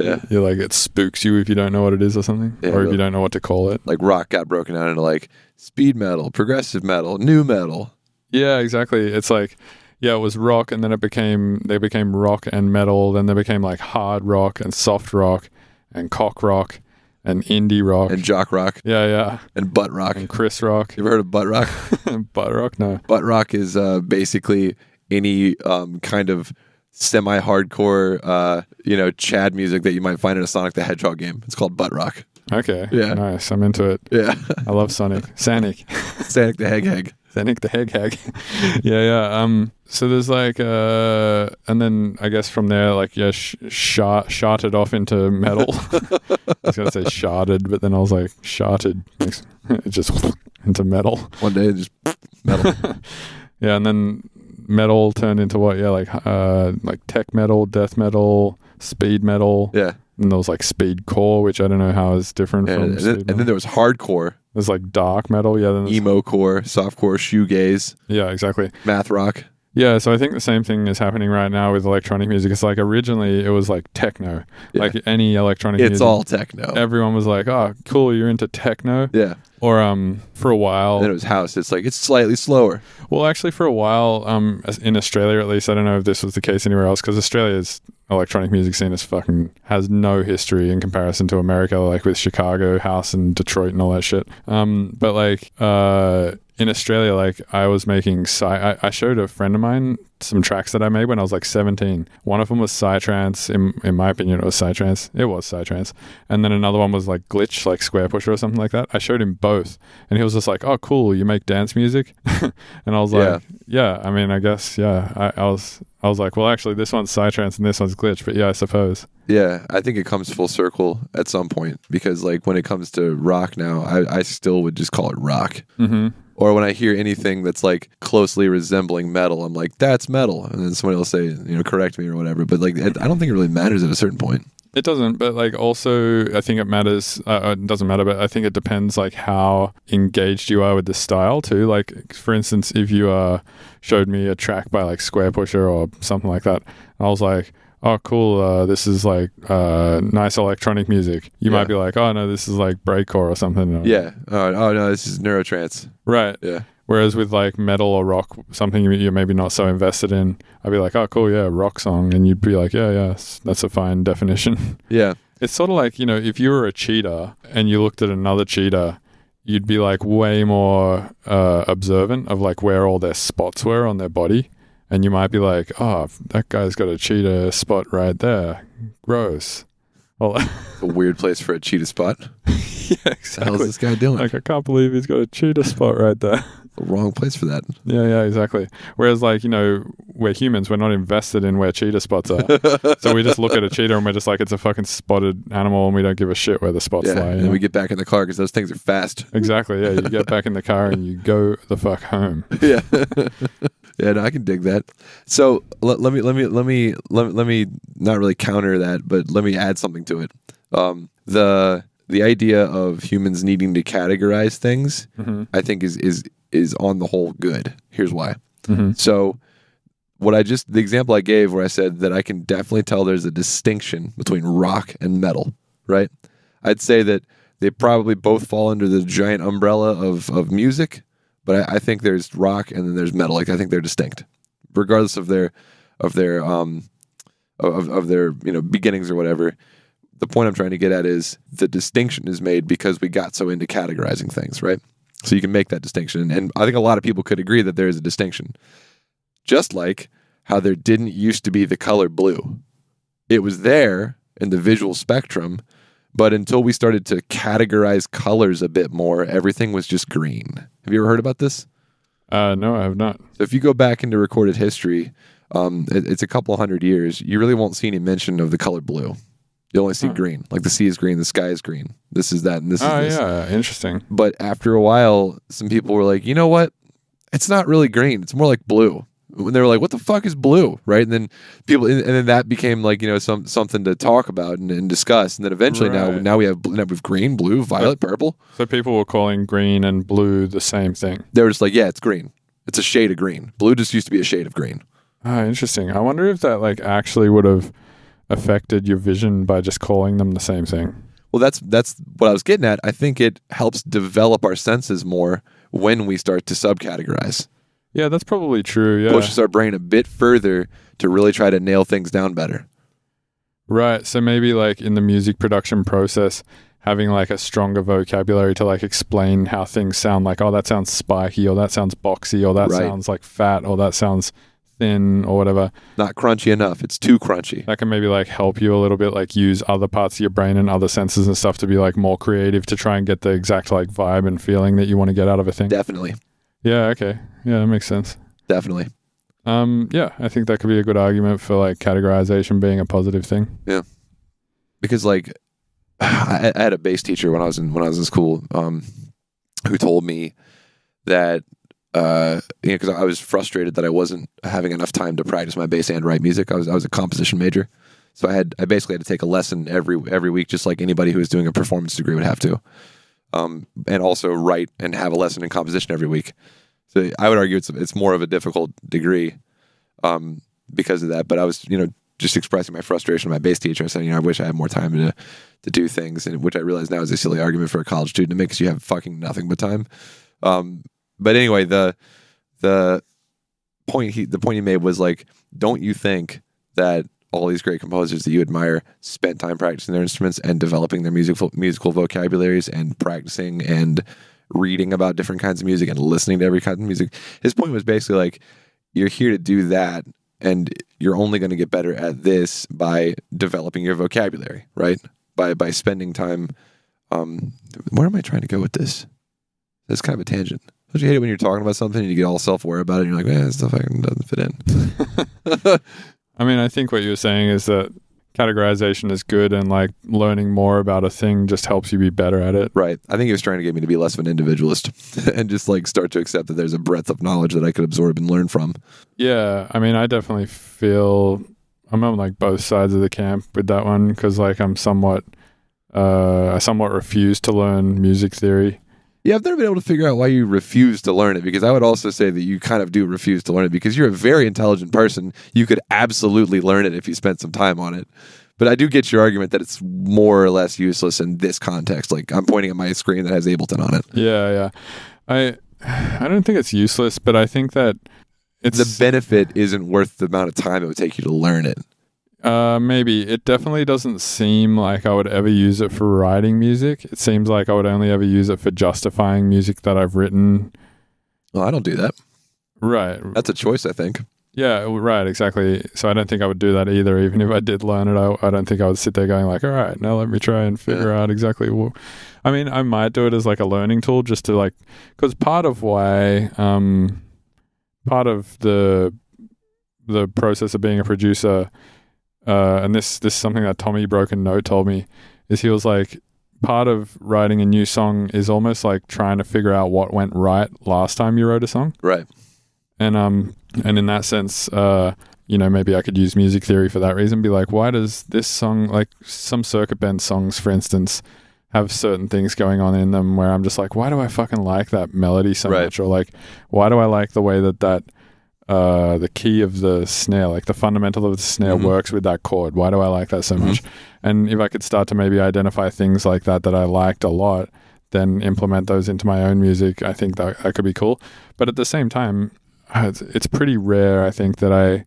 Speaker 1: Yeah, you're like, it spooks you if you don't know what it is or something, or if you don't know what to call it.
Speaker 5: Like rock got broken down into like speed metal, progressive metal, new metal.
Speaker 1: Yeah, exactly. It's like, it was rock, and then they became rock and metal. Then they became like hard rock and soft rock and cock rock and indie rock
Speaker 5: and jock rock.
Speaker 1: Yeah.
Speaker 5: And butt rock
Speaker 1: and Chris rock.
Speaker 5: You ever heard of butt rock?
Speaker 1: Butt rock? No.
Speaker 5: Butt rock is basically any kind of semi-hardcore, Chad music that you might find in a Sonic the Hedgehog game. It's called butt rock.
Speaker 1: Okay.
Speaker 5: Yeah.
Speaker 1: Nice. I'm into it.
Speaker 5: Yeah.
Speaker 1: I love Sonic. Sonic
Speaker 5: the Heg.
Speaker 1: Sonic the Heg. Yeah. So there's like, and then I guess from there, like, sharted off into metal. I was going to say sharded, but then I was like, sharted. It just into metal.
Speaker 5: One day, just metal.
Speaker 1: Yeah, and then metal turned into what? Yeah, like tech metal, death metal, speed metal.
Speaker 5: Yeah.
Speaker 1: And there was like speedcore, which I don't know how is different from
Speaker 5: and then there was hardcore.
Speaker 1: There's like dark metal, then
Speaker 5: emo core, softcore, shoegaze.
Speaker 1: Yeah, exactly.
Speaker 5: Math rock.
Speaker 1: Yeah, so I think the same thing is happening right now with electronic music. It's like originally it was like techno. Yeah. Like any electronic music.
Speaker 5: It's all techno.
Speaker 1: Everyone was like, oh, cool, you're into techno.
Speaker 5: Yeah.
Speaker 1: Or for a while.
Speaker 5: And then it was house. It's like, it's slightly slower.
Speaker 1: Well, actually for a while, in Australia at least, I don't know if this was the case anywhere else, because Australia's electronic music scene has no history in comparison to America, like with Chicago house and Detroit and all that shit. But like in Australia, like I was making I showed a friend of mine some tracks that I made when I was like 17. One of them was psytrance. In my opinion, it was psytrance. It was psytrance. And then another one was like glitch, like Square Pusher or something like that. I showed him both, and he was just like, "Oh, cool, you make dance music?" And I was like, "Yeah, I mean, I guess, yeah." I was like, "Well, actually, this one's psytrance and this one's glitch, but yeah, I suppose."
Speaker 5: Yeah, I think it comes full circle at some point, because like when it comes to rock now, I still would just call it rock.
Speaker 1: Mm-hmm.
Speaker 5: Or when I hear anything that's like closely resembling metal, I'm like, that's metal. And then somebody will say, correct me or whatever. But like, I don't think it really matters at a certain point.
Speaker 1: It doesn't, but like also I think it matters. It doesn't matter, but I think it depends like how engaged you are with the style too. Like for instance, if you showed me a track by like Square Pusher or something like that, and I was like, "Oh, cool, this is like nice electronic music," you might be like, "Oh no, this is like breakcore or something."
Speaker 5: Yeah. Oh no, this is neurotrance.
Speaker 1: Right.
Speaker 5: Yeah.
Speaker 1: Whereas with like metal or rock, something you're maybe not so invested in, I'd be like, "Oh, cool, yeah, rock song," and you'd be like, "Yeah, that's a fine definition."
Speaker 5: Yeah.
Speaker 1: It's sort of like, if you were a cheater and you looked at another cheater, you'd be like way more observant of like where all their spots were on their body. And you might be like, "Oh, that guy's got a cheetah spot right there. Gross." Well,
Speaker 5: a weird place for a cheetah spot.
Speaker 1: yeah, exactly.
Speaker 5: What the hell is this guy doing?
Speaker 1: Like, I can't believe he's got a cheetah spot right there.
Speaker 5: The wrong place for that.
Speaker 1: Yeah, exactly. Whereas, like, we're humans. We're not invested in where cheetah spots are. So we just look at a cheetah and we're just like, it's a fucking spotted animal, and we don't give a shit where the spots lie.
Speaker 5: And then we get back in the car because those things are fast.
Speaker 1: Exactly. Yeah, you get back in the car and you go the fuck home.
Speaker 5: Yeah. Yeah, no, I can dig that. So let me not really counter that, but let me add something to it. The idea of humans needing to categorize things, I think is on the whole good. Here's why. So the example I gave where I said that I can definitely tell there's a distinction between rock and metal, right? I'd say that they probably both fall under the giant umbrella of music. But I think there's rock and then there's metal. Like, I think they're distinct, regardless of their beginnings or whatever. The point I'm trying to get at is the distinction is made because we got so into categorizing things, right? So you can make that distinction, and I think a lot of people could agree that there is a distinction. Just like how there didn't used to be the color blue, it was there in the visual spectrum. But until we started to categorize colors a bit more, everything was just green. Have you ever heard about this?
Speaker 1: No, I have not.
Speaker 5: So if you go back into recorded history, it's a couple 100 years, you really won't see any mention of the color blue. You'll only see green. Like the sea is green, the sky is green. This is that, and this is this.
Speaker 1: Oh, yeah, interesting.
Speaker 5: But after a while, some people were like, you know what? It's not really green. It's more like blue. When they were like, "What the fuck is blue?" Right, and then then that became like something to talk about and discuss, and then eventually now we have green, blue, violet, purple.
Speaker 1: So people were calling green and blue the same thing.
Speaker 5: They were just like, "Yeah, it's green. It's a shade of green. Blue just used to be a shade of green."
Speaker 1: Ah, interesting. I wonder if that like actually would have affected your vision by just calling them the same thing.
Speaker 5: Well, that's what I was getting at. I think it helps develop our senses more when we start to subcategorize.
Speaker 1: Yeah, that's probably true. Yeah,
Speaker 5: pushes our brain a bit further to really try to nail things down better.
Speaker 1: Right. So maybe like in the music production process, having like a stronger vocabulary to like explain how things sound, like, "Oh, that sounds spiky," or "That sounds boxy," or "That sounds like fat," or "That sounds thin," or whatever.
Speaker 5: Not crunchy enough. It's too crunchy.
Speaker 1: That can maybe like help you a little bit, like use other parts of your brain and other senses and stuff to be like more creative to try and get the exact like vibe and feeling that you want to get out of a thing.
Speaker 5: Definitely.
Speaker 1: Yeah, okay. Yeah, that makes sense.
Speaker 5: Definitely.
Speaker 1: Yeah, I think that could be a good argument for like categorization being a positive thing.
Speaker 5: Yeah. Because like I had a bass teacher when I was in school, who told me that because I was frustrated that I wasn't having enough time to practice my bass and write music. I was a composition major. So I basically had to take a lesson every week, just like anybody who was doing a performance degree would have to. And also write and have a lesson in composition every week. So I would argue it's more of a difficult degree because of that. But I was, just expressing my frustration with my bass teacher. I said, I wish I had more time to do things, and which I realize now is a silly argument for a college student to make because you have fucking nothing but time. But anyway, the point he made was like, don't you think that all these great composers that you admire spent time practicing their instruments and developing their musical vocabularies and practicing and reading about different kinds of music and listening to every kind of music. His point was basically like, you're here to do that, and you're only going to get better at this by developing your vocabulary, right? By spending time. Where am I trying to go with this? That's kind of a tangent. Don't you hate it when you're talking about something and you get all self-aware about it and you're like, man, this stuff fucking doesn't fit in.
Speaker 1: I mean, I think what you're saying is that categorization is good, and like learning more about a thing just helps you be better at it.
Speaker 5: Right. I think he was trying to get me to be less of an individualist and just like start to accept that there's a breadth of knowledge that I could absorb and learn from.
Speaker 1: Yeah. I mean, I definitely feel I'm on like both sides of the camp with that one, because like I somewhat refuse to learn music theory.
Speaker 5: Yeah, I've never been able to figure out why you refuse to learn it, because I would also say that you kind of do refuse to learn it because you're a very intelligent person. You could absolutely learn it if you spent some time on it. But I do get your argument that it's more or less useless in this context. Like, I'm pointing at my screen that has Ableton on it.
Speaker 1: Yeah. I don't think it's useless, but I think that it's...
Speaker 5: The benefit isn't worth the amount of time it would take you to learn it.
Speaker 1: Maybe. It definitely doesn't seem like I would ever use it for writing music. It seems like I would only ever use it for justifying music that I've written.
Speaker 5: Well, I don't do that.
Speaker 1: Right.
Speaker 5: That's a choice, I think.
Speaker 1: Yeah, right, exactly. So I don't think I would do that either. Even if I did learn it, I don't think I would sit there going like, all right, now let me try and figure out exactly what... I mean, I might do it as like a learning tool just to like... Because part of why... part of the process of being a producer... and this is something that Tommy Broken Note told me, is he was like, part of writing a new song is almost like trying to figure out what went right last time you wrote a song.
Speaker 5: Right.
Speaker 1: And in that sense, maybe I could use music theory for that reason. Be like, why does this song, like some Circuit Bent songs, for instance, have certain things going on in them where I'm just like, why do I fucking like that melody so much? Or like, why do I like the way that the key of the snare, like the fundamental of the snare works with that chord? Why do I like that so much? And if I could start to maybe identify things like that I liked a lot, then implement those into my own music, I think that could be cool. But at the same time, it's pretty rare, I think, that I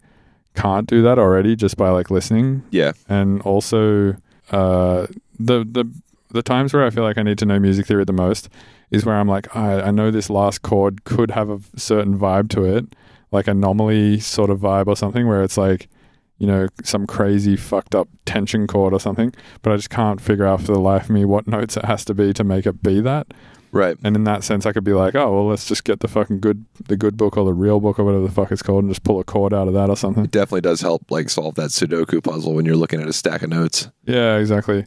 Speaker 1: can't do that already just by like listening. Yeah. And also the times where I feel like I need to know music theory the most is where I'm like, I know this last chord could have a certain vibe to it, like anomaly sort of vibe or something, where it's like, some crazy fucked up tension chord or something, but I just can't figure out for the life of me what notes it has to be to make it be that. Right. And in that sense, I could be like, oh, well, let's just get the fucking good book or the real book or whatever the fuck it's called and just pull a chord out of that or something.
Speaker 5: It definitely does help like solve that Sudoku puzzle when you're looking at a stack of notes.
Speaker 1: Yeah, exactly.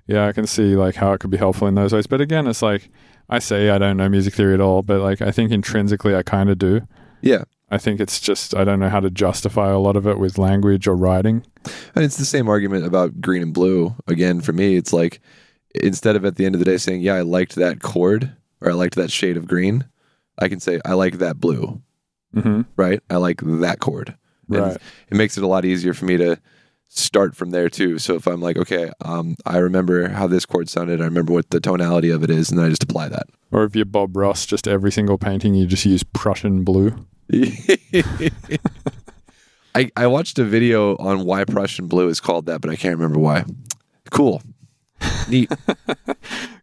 Speaker 1: Yeah, I can see like how it could be helpful in those ways. But again, it's like, I say I don't know music theory at all, but like I think intrinsically I kind of do. Yeah. I think it's just, I don't know how to justify a lot of it with language or writing.
Speaker 5: And it's the same argument about green and blue. Again, for me, it's like, instead of at the end of the day saying, yeah, I liked that chord or I liked that shade of green, I can say, I like that blue. Right? I like that chord. And it makes it a lot easier for me to start from there too. So if I'm like, okay, I remember how this chord sounded, I remember what the tonality of it is, and then I just apply that.
Speaker 1: Or if you're Bob Ross, just every single painting, you just use Prussian blue.
Speaker 5: I watched a video on why Prussian blue is called that, but I can't remember why. Cool. Neat.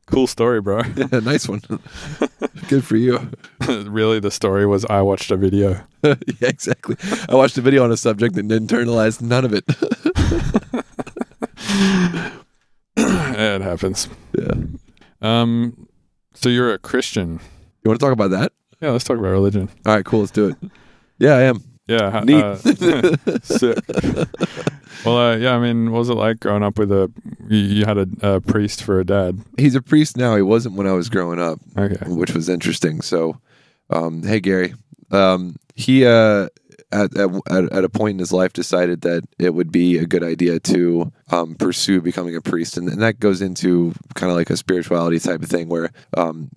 Speaker 1: Cool story, bro.
Speaker 5: Yeah, nice one. Good for you.
Speaker 1: Really, the story was I watched a video.
Speaker 5: Yeah, exactly. I watched a video on a subject and internalized none of it.
Speaker 1: Yeah, it happens. Yeah. So you're a Christian.
Speaker 5: You want to talk about that?
Speaker 1: Yeah, let's talk about religion.
Speaker 5: All right, cool. Let's do it. Yeah, I am.
Speaker 1: Yeah.
Speaker 5: Neat.
Speaker 1: Sick. Well, yeah, I mean, what was it like growing up with you had a priest for a dad?
Speaker 5: He's a priest now. He wasn't when I was growing up,
Speaker 1: which
Speaker 5: was interesting. So, hey, Gary, he, at a point in his life decided that it would be a good idea to pursue becoming a priest, and that goes into kind of like a spirituality type of thing where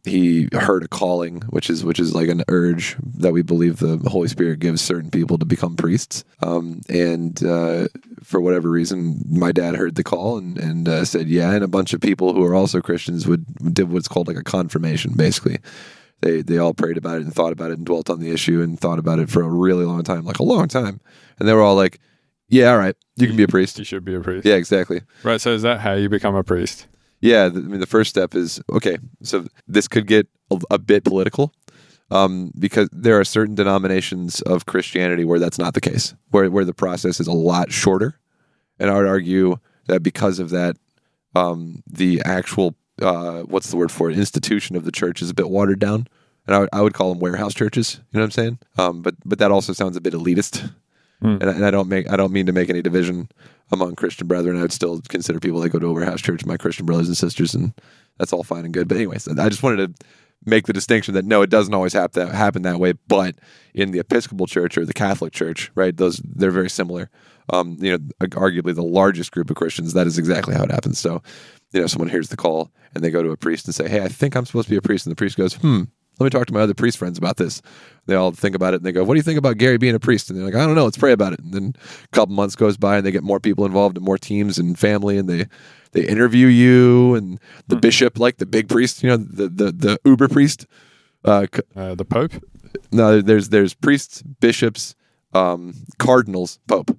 Speaker 5: he heard a calling, which is like an urge that we believe the Holy Spirit gives certain people to become priests, and for whatever reason my dad heard the call and said yeah, and a bunch of people who are also Christians did what's called like a confirmation. Basically They all prayed about it and thought about it and dwelt on the issue and thought about it for a really long time, like a long time. And they were all like, yeah, all right, you can be a priest.
Speaker 1: You should be a priest.
Speaker 5: Yeah, exactly.
Speaker 1: Right, so is that how you become a priest?
Speaker 5: Yeah, I mean, the first step is, okay, so this could get a bit political, because there are certain denominations of Christianity where that's not the case, where the process is a lot shorter. And I would argue that because of that, the actual, what's the word for it, institution of the church is a bit watered down. And I would call them warehouse churches. You know what I'm saying? But that also sounds a bit elitist. And I don't mean to make any division among Christian brethren. I would still consider people that go to a warehouse church my Christian brothers and sisters, and that's all fine and good. But anyways, I just wanted to make the distinction that no, it doesn't always happen that way. But in the Episcopal Church or the Catholic Church, right? They're very similar. Arguably the largest group of Christians, that is exactly how it happens. So, someone hears the call and they go to a priest and say, "Hey, I think I'm supposed to be a priest," and the priest goes, let me talk to my other priest friends about this. They all think about it and they go, "What do you think about Gary being a priest?" And they're like, "I don't know, let's pray about it." And then a couple months goes by and they get more people involved and more teams and family, and they interview you and the bishop, like the big priest, the uber priest.
Speaker 1: The Pope?
Speaker 5: No, there's priests, bishops, cardinals, pope.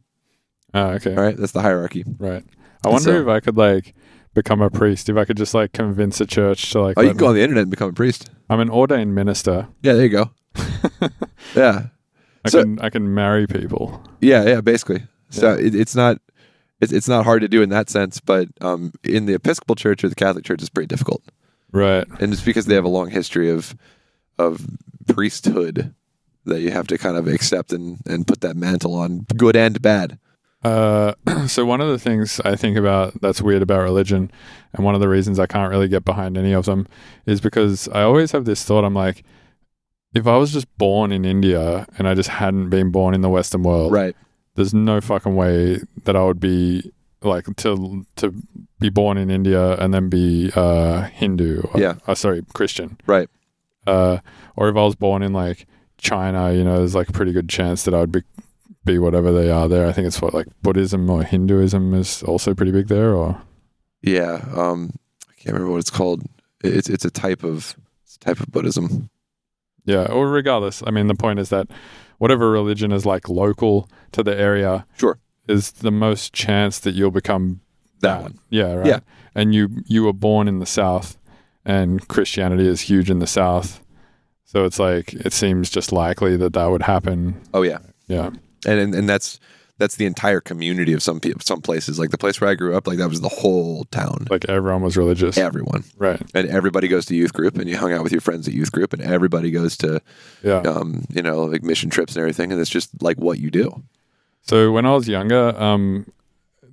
Speaker 1: Oh, okay.
Speaker 5: All right, that's the hierarchy.
Speaker 1: Right. I wonder if I could become a priest, if I could just convince a church to
Speaker 5: Oh, you can go on the internet and become a priest.
Speaker 1: I'm an ordained minister.
Speaker 5: Yeah, there you go. Yeah.
Speaker 1: I can marry people.
Speaker 5: Yeah, basically. So it's not hard to do in that sense, but in the Episcopal Church or the Catholic Church, it's pretty difficult.
Speaker 1: Right.
Speaker 5: And it's because they have a long history of priesthood that you have to kind of accept and put that mantle on, good and bad.
Speaker 1: So one of the things I think about that's weird about religion, and one of the reasons I can't really get behind any of them, is because I always have this thought, I'm like, if I was just born in India and I just hadn't been born in the Western world,
Speaker 5: right,
Speaker 1: there's no fucking way that I would be to be born in India and then be Hindu. Christian.
Speaker 5: Right.
Speaker 1: Or if I was born in China, there's a pretty good chance that I would be whatever they are there. I think it's Buddhism or Hinduism is also pretty big there, or
Speaker 5: yeah, I can't remember what it's called. It's a type of Buddhism. Yeah,
Speaker 1: or regardless, I mean the point is that whatever religion is local to the area,
Speaker 5: sure, is
Speaker 1: the most chance that you'll become
Speaker 5: that one.
Speaker 1: Yeah, right.
Speaker 5: Yeah,
Speaker 1: and you were born in the South, and Christianity is huge in the South, so it's it seems just likely that would happen.
Speaker 5: Oh yeah,
Speaker 1: yeah.
Speaker 5: And that's the entire community of some places. Like the place where I grew up, that was the whole town.
Speaker 1: Everyone was religious.
Speaker 5: Everyone,
Speaker 1: right? And
Speaker 5: everybody goes to youth group, and you hung out with your friends at youth group, and everybody goes to, mission trips and everything. And it's just what you do.
Speaker 1: So when I was younger,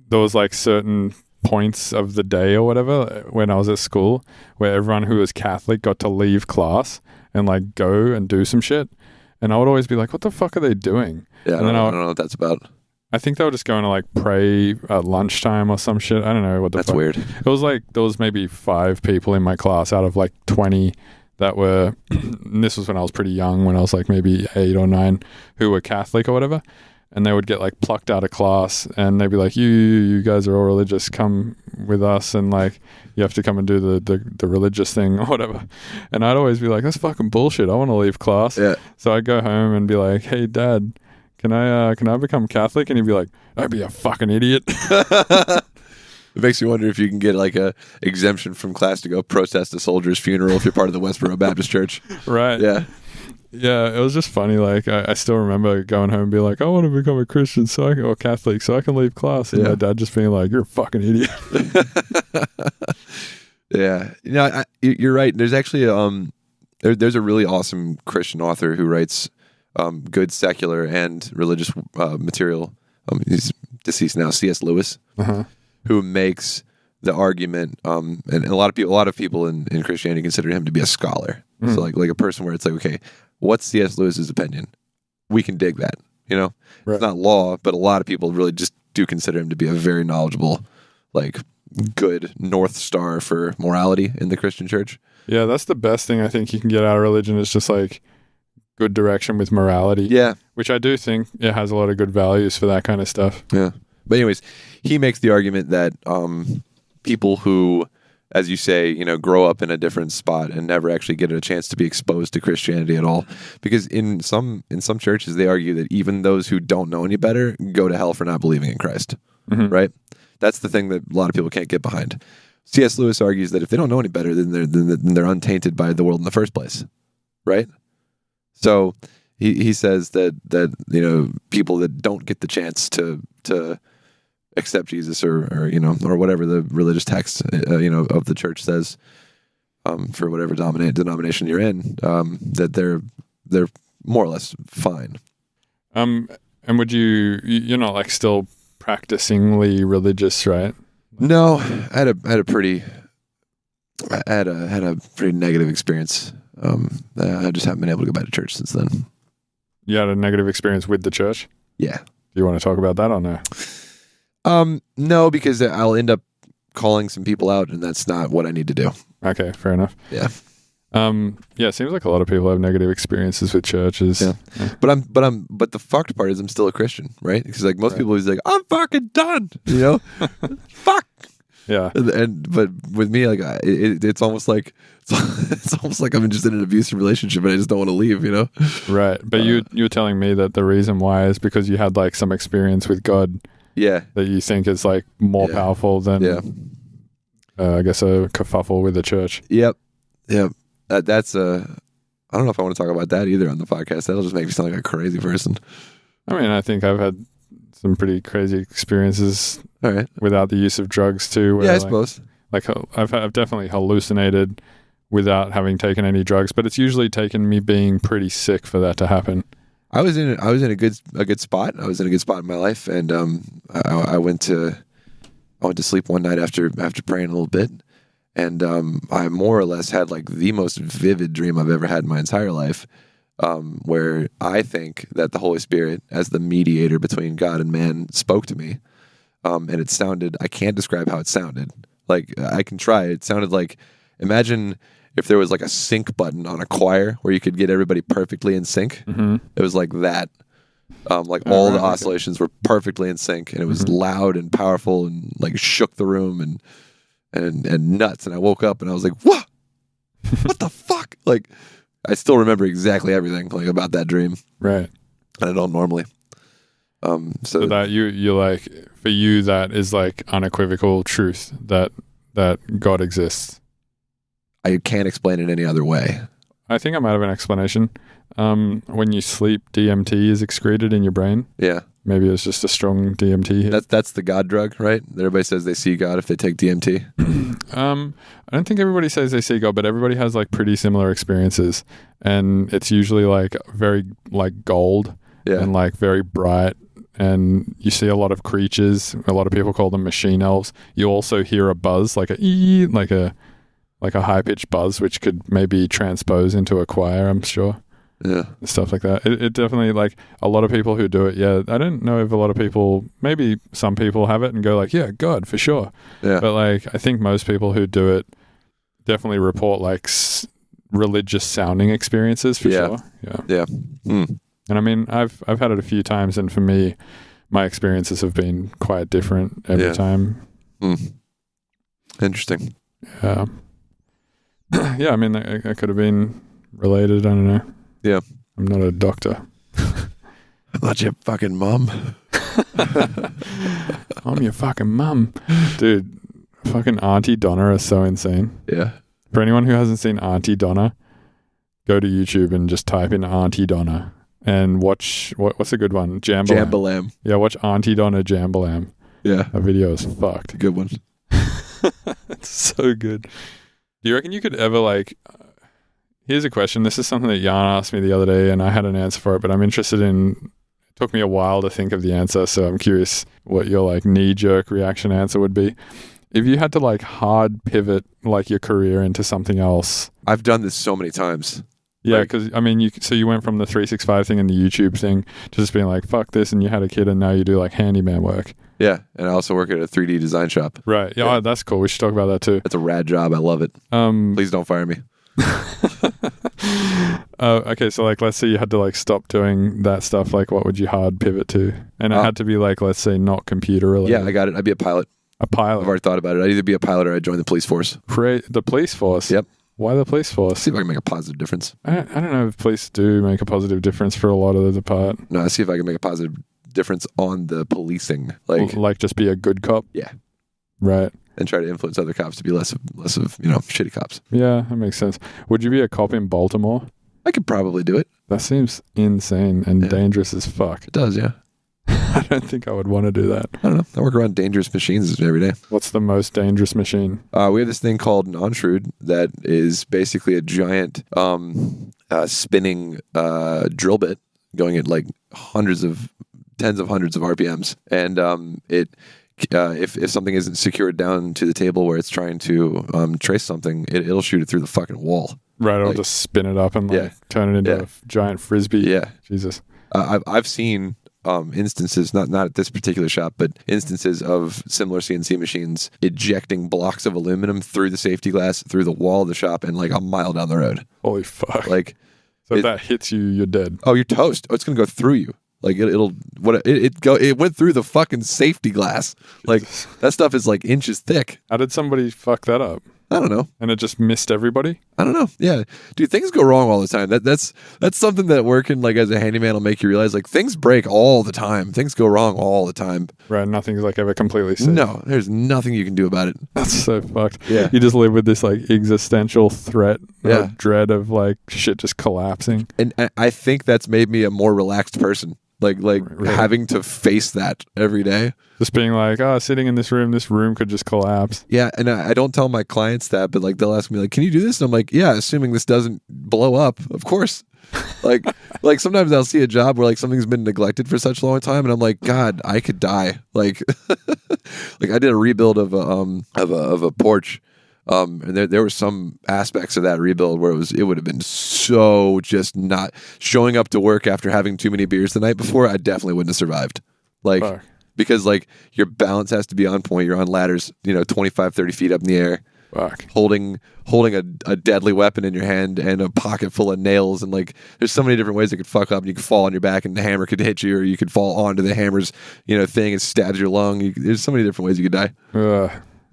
Speaker 1: there was certain points of the day or whatever when I was at school where everyone who was Catholic got to leave class and go and do some shit. And I would always be like, what the fuck are they doing?
Speaker 5: Yeah, I don't know what that's about.
Speaker 1: I think they were just going to pray at lunchtime or some shit. I don't know what the fuck.
Speaker 5: That's weird.
Speaker 1: It was there was maybe 5 people in my class out of 20 that were, and this was when I was pretty young, when I was maybe 8 or 9, who were Catholic or whatever. And they would get plucked out of class and they'd be like, you guys are all religious, come with us, and you have to come and do the religious thing or whatever. And I'd always be like, that's fucking bullshit, I want to leave class.
Speaker 5: Yeah. So
Speaker 1: I'd go home and be like, hey Dad, can I become Catholic? And he'd be like, don't be a fucking idiot.
Speaker 5: It makes you wonder if you can get a exemption from class to go protest a soldier's funeral if you're part of the Westboro Baptist Church.
Speaker 1: Right.
Speaker 5: Yeah.
Speaker 1: Yeah, it was just funny. I still remember going home and be like, I want to become a Christian or Catholic so I can leave class. And my dad just being like, you're a fucking idiot.
Speaker 5: Yeah. You're right. There's actually there's a really awesome Christian author who writes good secular and religious material. He's deceased now, C.S. Lewis, who makes the argument, and a lot of people in Christianity consider him to be a scholar. So like a person where it's okay, what's C.S. Lewis's opinion? We can dig that, Right. It's not law, but a lot of people really just do consider him to be a very knowledgeable, good North Star for morality in the Christian church.
Speaker 1: Yeah, that's the best thing I think you can get out of religion, is just good direction with morality.
Speaker 5: Yeah. Which
Speaker 1: I do think it has a lot of good values for that kind of stuff.
Speaker 5: Yeah. But anyways, he makes the argument that people who, as you say, grow up in a different spot and never actually get a chance to be exposed to Christianity at all, because in some churches they argue that even those who don't know any better go to hell for not believing in Christ. Right? That's the thing that a lot of people can't get behind. C.S. Lewis argues that if they don't know any better, then they're untainted by the world in the first place, right? So he says that people that don't get the chance to accept Jesus or whatever the religious text of the church says, for whatever denomination you're in, that they're more or less fine.
Speaker 1: And would you're not like still practicingly religious, right?
Speaker 5: No, I had a pretty negative experience. I just haven't been able to go back to church since then.
Speaker 1: You had a negative experience with the church?
Speaker 5: Yeah.
Speaker 1: Do you want to talk about that or no?
Speaker 5: No, because I'll end up calling some people out, and that's not what I need to do.
Speaker 1: Okay, fair enough.
Speaker 5: Yeah.
Speaker 1: It seems like a lot of people have negative experiences with churches.
Speaker 5: Yeah. But the fucked part is I'm still a Christian, right? Because like most people is like, I'm fucking done, fuck.
Speaker 1: Yeah.
Speaker 5: But with me, like it's almost like I'm just in an abusive relationship and I just don't want to leave,
Speaker 1: Right. But you were telling me that the reason why is because you had like some experience with God.
Speaker 5: Yeah.
Speaker 1: That you think is like more powerful than I guess a kerfuffle with the church.
Speaker 5: Yep. That's I don't know if I want to talk about that either on the podcast. That'll just make me sound like a crazy person.
Speaker 1: I mean, I think I've had some pretty crazy experiences without the use of drugs too. Where,
Speaker 5: I suppose.
Speaker 1: Like I've definitely hallucinated without having taken any drugs, but it's usually taken me being pretty sick for that to happen.
Speaker 5: I was in a good spot. I was in a good spot in my life, and I went to sleep one night after praying a little bit, and I more or less had like the most vivid dream I've ever had in my entire life, where I think that the Holy Spirit, as the mediator between God and man, spoke to me, and it sounded. I can't describe how it sounded. Like I can try. It sounded like, imagine if there was like a sync button on a choir where you could get everybody perfectly in sync. Mm-hmm. It was like that. Like all the oscillations were perfectly in sync, and it was loud and powerful and like shook the room and nuts. And I woke up and I was like, what? What the fuck? Like I still remember exactly everything like about that dream.
Speaker 1: Right.
Speaker 5: And I don't normally. So
Speaker 1: that you like, for you, that is like unequivocal truth that God exists.
Speaker 5: I can't explain it any other way.
Speaker 1: I think I might have an explanation. When you sleep, DMT is excreted in your brain.
Speaker 5: Yeah.
Speaker 1: Maybe it's just a strong DMT hit.
Speaker 5: That's the God drug, right? Everybody says they see God if they take DMT.
Speaker 1: I don't think everybody says they see God, but everybody has like pretty similar experiences. And it's usually like very like gold and like very bright. And you see a lot of creatures. A lot of people call them machine elves. You also hear a buzz, like a high-pitched buzz, which could maybe transpose into a choir, I'm sure.
Speaker 5: Yeah.
Speaker 1: Stuff like that. It definitely, like, a lot of people who do it, I don't know if a lot of people, maybe some people have it and go like, yeah, God, for sure.
Speaker 5: Yeah.
Speaker 1: But, like, I think most people who do it definitely report, like, religious sounding experiences, for sure. Yeah.
Speaker 5: Yeah. Mm.
Speaker 1: And, I mean, I've had it a few times, and for me, my experiences have been quite different every time.
Speaker 5: Mm. Interesting.
Speaker 1: Yeah. Yeah, I mean, I could have been related. I don't know.
Speaker 5: Yeah.
Speaker 1: I'm not a doctor.
Speaker 5: I'm not your fucking mum.
Speaker 1: I'm your fucking mum. Dude, fucking Auntie Donna is so insane.
Speaker 5: Yeah.
Speaker 1: For anyone who hasn't seen Auntie Donna, go to YouTube and just type in Auntie Donna and watch, what's a good one? Jambalam. Yeah, watch Auntie Donna Jambalam.
Speaker 5: Yeah.
Speaker 1: That video is fucked.
Speaker 5: Good one.
Speaker 1: It's so good. Do you reckon you could ever, like, here's a question. This is something that Jan asked me the other day and I had an answer for it, but I'm interested in, it took me a while to think of the answer, so I'm curious what your, like, knee-jerk reaction answer would be. If you had to, like, hard pivot, like, your career into something else.
Speaker 5: I've done this so many times.
Speaker 1: Yeah, because, I mean, so you went from the 365 thing and the YouTube thing to just being like, fuck this, and you had a kid and now you do, like, handyman work.
Speaker 5: Yeah, and I also work at a 3D design shop.
Speaker 1: Right. Yeah, oh, that's cool. We should talk about that too.
Speaker 5: That's a rad job. I love it. Please don't fire me.
Speaker 1: Okay, so like, let's say you had to like stop doing that stuff. Like, what would you hard pivot to? And it had to be like, let's say, not computer related.
Speaker 5: Yeah, I got it. I'd be a pilot.
Speaker 1: A pilot.
Speaker 5: I've already thought about it. I'd either be a pilot or I'd join the police force.
Speaker 1: The police force?
Speaker 5: Yep.
Speaker 1: Why the police force?
Speaker 5: See if I can make a positive difference.
Speaker 1: I don't know if police do make a positive difference for a lot of the part.
Speaker 5: No, see if I can make a positive difference on the policing.
Speaker 1: Like just be a good cop?
Speaker 5: Yeah.
Speaker 1: Right.
Speaker 5: and try to influence other cops to be less of shitty cops.
Speaker 1: Yeah, that makes sense. Would you be a cop in Baltimore?
Speaker 5: I could probably do it.
Speaker 1: That seems insane and dangerous as fuck.
Speaker 5: It does, yeah.
Speaker 1: I don't think I would want to do that.
Speaker 5: I don't know. I work around dangerous machines every day.
Speaker 1: What's the most dangerous machine?
Speaker 5: We have this thing called an Onshrood that is basically a giant spinning drill bit going at like tens of hundreds of RPMs. And if something isn't secured down to the table where it's trying to trace something, it'll shoot it through the fucking wall.
Speaker 1: Right, I'll just spin it up and turn it into a giant frisbee.
Speaker 5: Yeah.
Speaker 1: Jesus.
Speaker 5: I've seen instances, not at this particular shop, but instances of similar CNC machines ejecting blocks of aluminum through the safety glass, through the wall of the shop, and like a mile down the road.
Speaker 1: Holy fuck.
Speaker 5: Like,
Speaker 1: so if that hits you, you're dead.
Speaker 5: Oh, you're toast. Oh, it's going to go through you. Like it went through the fucking safety glass. Like that stuff is like inches thick.
Speaker 1: How did somebody fuck that up?
Speaker 5: I don't know.
Speaker 1: And it just missed everybody?
Speaker 5: I don't know. Yeah. Dude, things go wrong all the time. That's something that working like as a handyman will make you realize, like, things break all the time. Things go wrong all the time.
Speaker 1: Right. Nothing's like ever completely safe.
Speaker 5: No, there's nothing you can do about it.
Speaker 1: That's so fucked.
Speaker 5: Yeah.
Speaker 1: You just live with this like existential threat or dread of like shit just collapsing.
Speaker 5: And I think that's made me a more relaxed person. Like really? Having to face that every day.
Speaker 1: Just being like, sitting in this room could just collapse.
Speaker 5: Yeah, and I don't tell my clients that, but like they'll ask me like, can you do this? And I'm like, yeah, assuming this doesn't blow up, of course. like sometimes I'll see a job where like something's been neglected for such a long time, and I'm like, God, I could die. Like, like I did a rebuild of a porch. And there were some aspects of that rebuild where it would have been so just not showing up to work after having too many beers the night before. I definitely wouldn't have survived. Like, because like your balance has to be on point. You're on ladders, 25, 30 feet up in the air, holding a deadly weapon in your hand and a pocket full of nails. And like, there's so many different ways it could fuck up. And you could fall on your back and the hammer could hit you, or you could fall onto the hammer's, thing and stabs your lung. There's so many different ways you could die.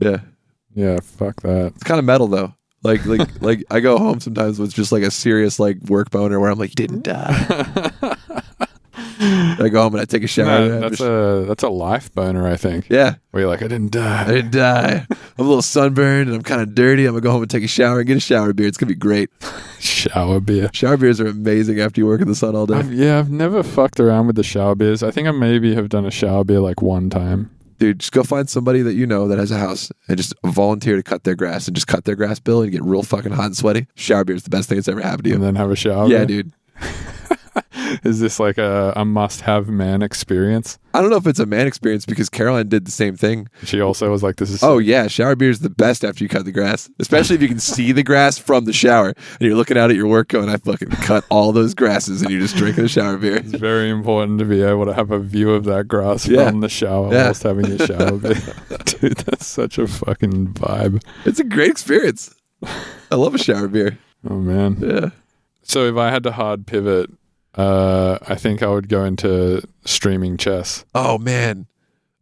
Speaker 5: Yeah.
Speaker 1: Yeah, fuck that.
Speaker 5: It's kind of metal though. Like I go home sometimes with just like a serious like work boner where I'm like, you didn't die. I go home and I take a shower.
Speaker 1: No, that's a life boner, I think.
Speaker 5: Yeah.
Speaker 1: Where you're like, I didn't die.
Speaker 5: I'm a little sunburned and I'm kind of dirty. I'm gonna go home and take a shower and get a shower beer. It's gonna be great.
Speaker 1: Shower beer.
Speaker 5: Shower beers are amazing after you work in the sun all day.
Speaker 1: I've never fucked around with the shower beers. I think I maybe have done a shower beer like one time.
Speaker 5: Dude, just go find somebody that you know that has a house and just volunteer to cut their grass and just cut their grass bill and get real fucking hot and sweaty. Shower beer is the best thing that's ever happened to you.
Speaker 1: And then have a shower
Speaker 5: beer?
Speaker 1: Yeah,
Speaker 5: dude.
Speaker 1: Is this like a must-have man experience?
Speaker 5: I don't know if it's a man experience because Caroline did the same thing.
Speaker 1: She also was like, this is...
Speaker 5: Oh, yeah. Shower beer is the best after you cut the grass, especially if you can see the grass from the shower and you're looking out at your work going, I fucking cut all those grasses and you're just drinking a shower beer.
Speaker 1: It's very important to be able to have a view of that grass from the shower whilst having a shower beer. Dude, that's such a fucking vibe.
Speaker 5: It's a great experience. I love a shower beer.
Speaker 1: Oh, man.
Speaker 5: Yeah.
Speaker 1: So if I had to hard pivot, I think I would go into streaming chess.
Speaker 5: Oh, man.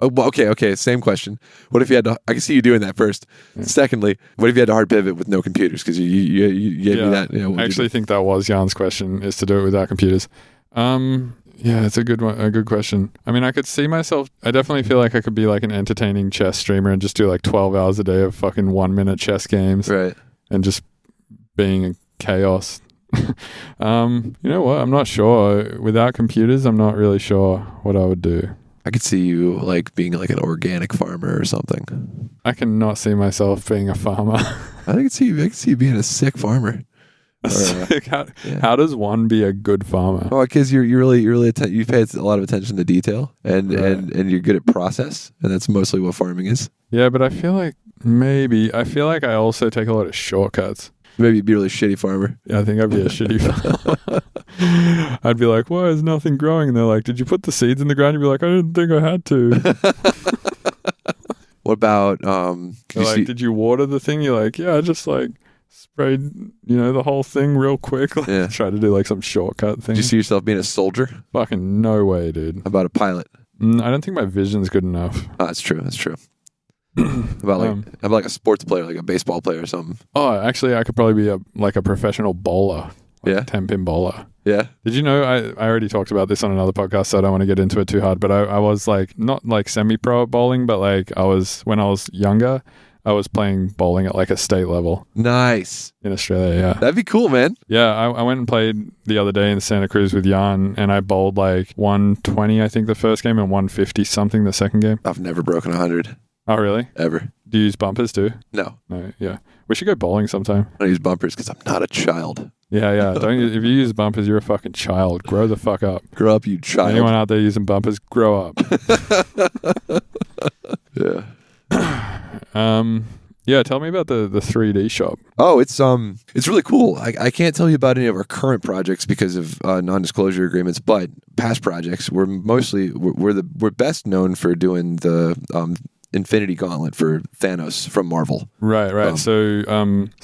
Speaker 5: Oh, well, okay. Same question. What if you had to? I can see you doing that first. Yeah. Secondly, what if you had to hard pivot with no computers? Because you gave me that.
Speaker 1: I actually think that was Jan's question: is to do it without computers. Yeah, it's a good one. A good question. I mean, I could see myself. I definitely feel like I could be like an entertaining chess streamer and just do like 12 hours a day of fucking 1-minute chess games,
Speaker 5: right? And
Speaker 1: just being chaos. You know what? I'm not sure. Without computers, I'm not really sure what I would do.
Speaker 5: I could see you like being like an organic farmer or something.
Speaker 1: I cannot see myself being a farmer.
Speaker 5: I could see you being a sick farmer.
Speaker 1: How does one be a good farmer?
Speaker 5: Well, because you pay a lot of attention to detail and you're good at process, and that's mostly what farming is.
Speaker 1: Yeah, but I feel like I also take a lot of shortcuts.
Speaker 5: Maybe you'd be a really shitty farmer.
Speaker 1: Yeah, I think I'd be a shitty farmer. I'd be like, why is nothing growing? And they're like, did you put the seeds in the ground? You'd be like, I didn't think I had to.
Speaker 5: What about
Speaker 1: did you water the thing? You're like, yeah, I just like sprayed the whole thing real quick.
Speaker 5: Yeah.
Speaker 1: Try to do like some shortcut thing.
Speaker 5: Did you see yourself being a soldier?
Speaker 1: Fucking no way, dude.
Speaker 5: How about a pilot?
Speaker 1: I don't think my vision's good enough.
Speaker 5: Oh, that's true. About like a sports player, like a baseball player or something.
Speaker 1: Oh, actually, I could probably be a professional bowler. Like 10-pin bowler.
Speaker 5: Yeah.
Speaker 1: Did you know, I already talked about this on another podcast, so I don't want to get into it too hard, but I was like, not like semi-pro at bowling, but like when I was younger, I was playing bowling at like a state level
Speaker 5: Nice.
Speaker 1: in Australia. Yeah.
Speaker 5: That'd be cool, man.
Speaker 1: Yeah, I went and played the other day in Santa Cruz with Jan, and I bowled like 120, I think, the first game, and 150 something the second game.
Speaker 5: I've never broken 100
Speaker 1: Oh, really?
Speaker 5: ever.
Speaker 1: Do you use bumpers too?
Speaker 5: No,
Speaker 1: No, yeah. We should go bowling sometime.
Speaker 5: I don't use bumpers because I'm not a child.
Speaker 1: Yeah. Don't if you use bumpers, you're a fucking child. Grow the fuck up.
Speaker 5: Grow up, you child.
Speaker 1: Anyone out there using bumpers, grow up.
Speaker 5: Yeah.
Speaker 1: Yeah, tell me about the 3D shop.
Speaker 5: Oh, it's really cool. I can't tell you about any of our current projects because of non-disclosure agreements, but past projects we're best known for doing the Infinity Gauntlet for Thanos from Marvel.
Speaker 1: Right. So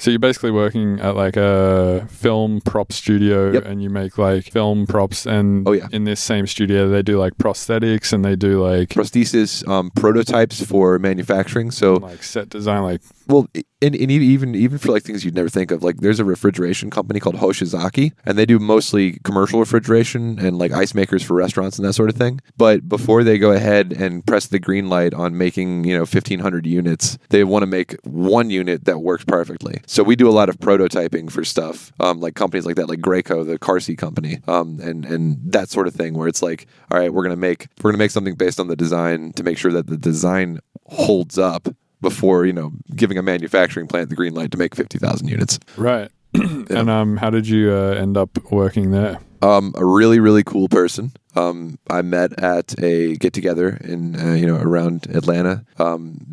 Speaker 1: you're basically working at like a film prop studio,
Speaker 5: Yep.
Speaker 1: and you make like film props, and
Speaker 5: Oh, yeah.
Speaker 1: in this same studio they do like prosthetics, and they do like
Speaker 5: Prosthesis prototypes for manufacturing. So
Speaker 1: like set design, like
Speaker 5: well, and even for like things you'd never think of, like there's a refrigeration company called Hoshizaki, and they do mostly commercial refrigeration and like ice makers for restaurants and that sort of thing. But before they go ahead and press the green light on making 1,500 units, they want to make one unit that works perfectly. So we do a lot of prototyping for stuff, like companies like that, like Graco, the car seat company, and that sort of thing, where it's like, all right, we're gonna make something based on the design to make sure that the design holds up before giving a manufacturing plant the green light to make 50,000 units.
Speaker 1: right. And how did you end up working there?
Speaker 5: A really, really cool person. I met at a get together in around Atlanta.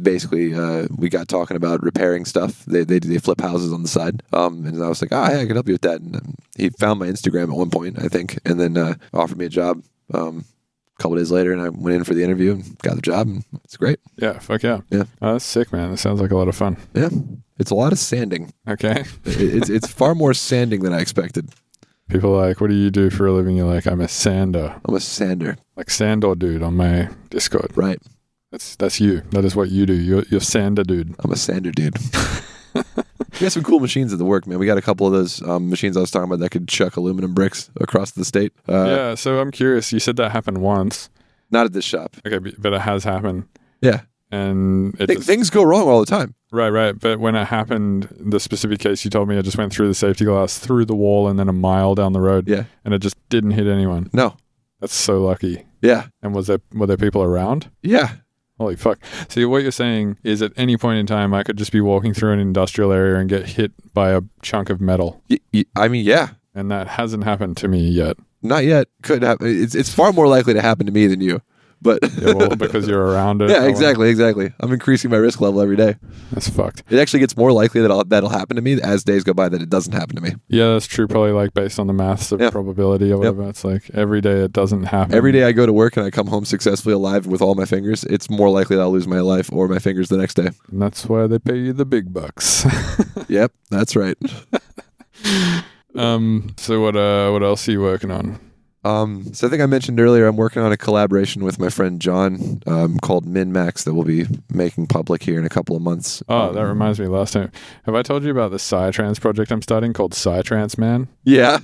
Speaker 5: Basically, we got talking about repairing stuff. They flip houses on the side. And I was like, hey, I can help you with that. And he found my Instagram at one point, I think, and then offered me a job. A couple days later, and I went in for the interview and got the job, and it's great.
Speaker 1: Yeah, fuck yeah.
Speaker 5: Yeah.
Speaker 1: Oh, that's sick, man. That sounds like a lot of fun.
Speaker 5: Yeah, it's a lot of sanding.
Speaker 1: Okay.
Speaker 5: It's far more sanding than I expected.
Speaker 1: People are like, what do you do for a living? You're like, I'm a sander.
Speaker 5: I'm a sander.
Speaker 1: Like Sandor dude on my Discord.
Speaker 5: Right.
Speaker 1: That's you. That is what you do. You're sander dude.
Speaker 5: I'm a sander dude. We got some cool machines at the work, man. We got a couple of those machines I was talking about that could chuck aluminum bricks across the state.
Speaker 1: Yeah, so I'm curious. You said that happened once.
Speaker 5: Not at this shop.
Speaker 1: Okay, but it has happened.
Speaker 5: Yeah.
Speaker 1: And
Speaker 5: Things go wrong all the time.
Speaker 1: Right. But when it happened, the specific case you told me, it just went through the safety glass, through the wall, and then a mile down the road.
Speaker 5: Yeah.
Speaker 1: And it just didn't hit anyone.
Speaker 5: No.
Speaker 1: That's so lucky.
Speaker 5: Yeah.
Speaker 1: And were there people around?
Speaker 5: Yeah.
Speaker 1: Holy fuck. See, what you're saying is at any point in time, I could just be walking through an industrial area and get hit by a chunk of metal.
Speaker 5: I mean, yeah.
Speaker 1: And that hasn't happened to me yet.
Speaker 5: Not yet. Could happen. It's far more likely to happen to me than you. But
Speaker 1: Yeah, well, because you're around it.
Speaker 5: yeah, exactly. I'm increasing my risk level every day.
Speaker 1: That's fucked.
Speaker 5: It actually gets more likely that'll happen to me as days go by that it doesn't happen to me.
Speaker 1: Yeah, that's true. Probably like based on the maths of probability or whatever. It's like every day it doesn't happen.
Speaker 5: Every day I go to work and I come home successfully alive with all my fingers, it's more likely that I'll lose my life or my fingers the next day.
Speaker 1: And that's why they pay you the big bucks.
Speaker 5: Yep, that's right.
Speaker 1: So what else are you working on?
Speaker 5: So I think I mentioned earlier I'm working on a collaboration with my friend John called Min-Max that we'll be making public here in a couple of months.
Speaker 1: Oh, that reminds me. Last time, have I told you about the Psytrance project I'm starting called Psytrance Man?
Speaker 5: Yeah.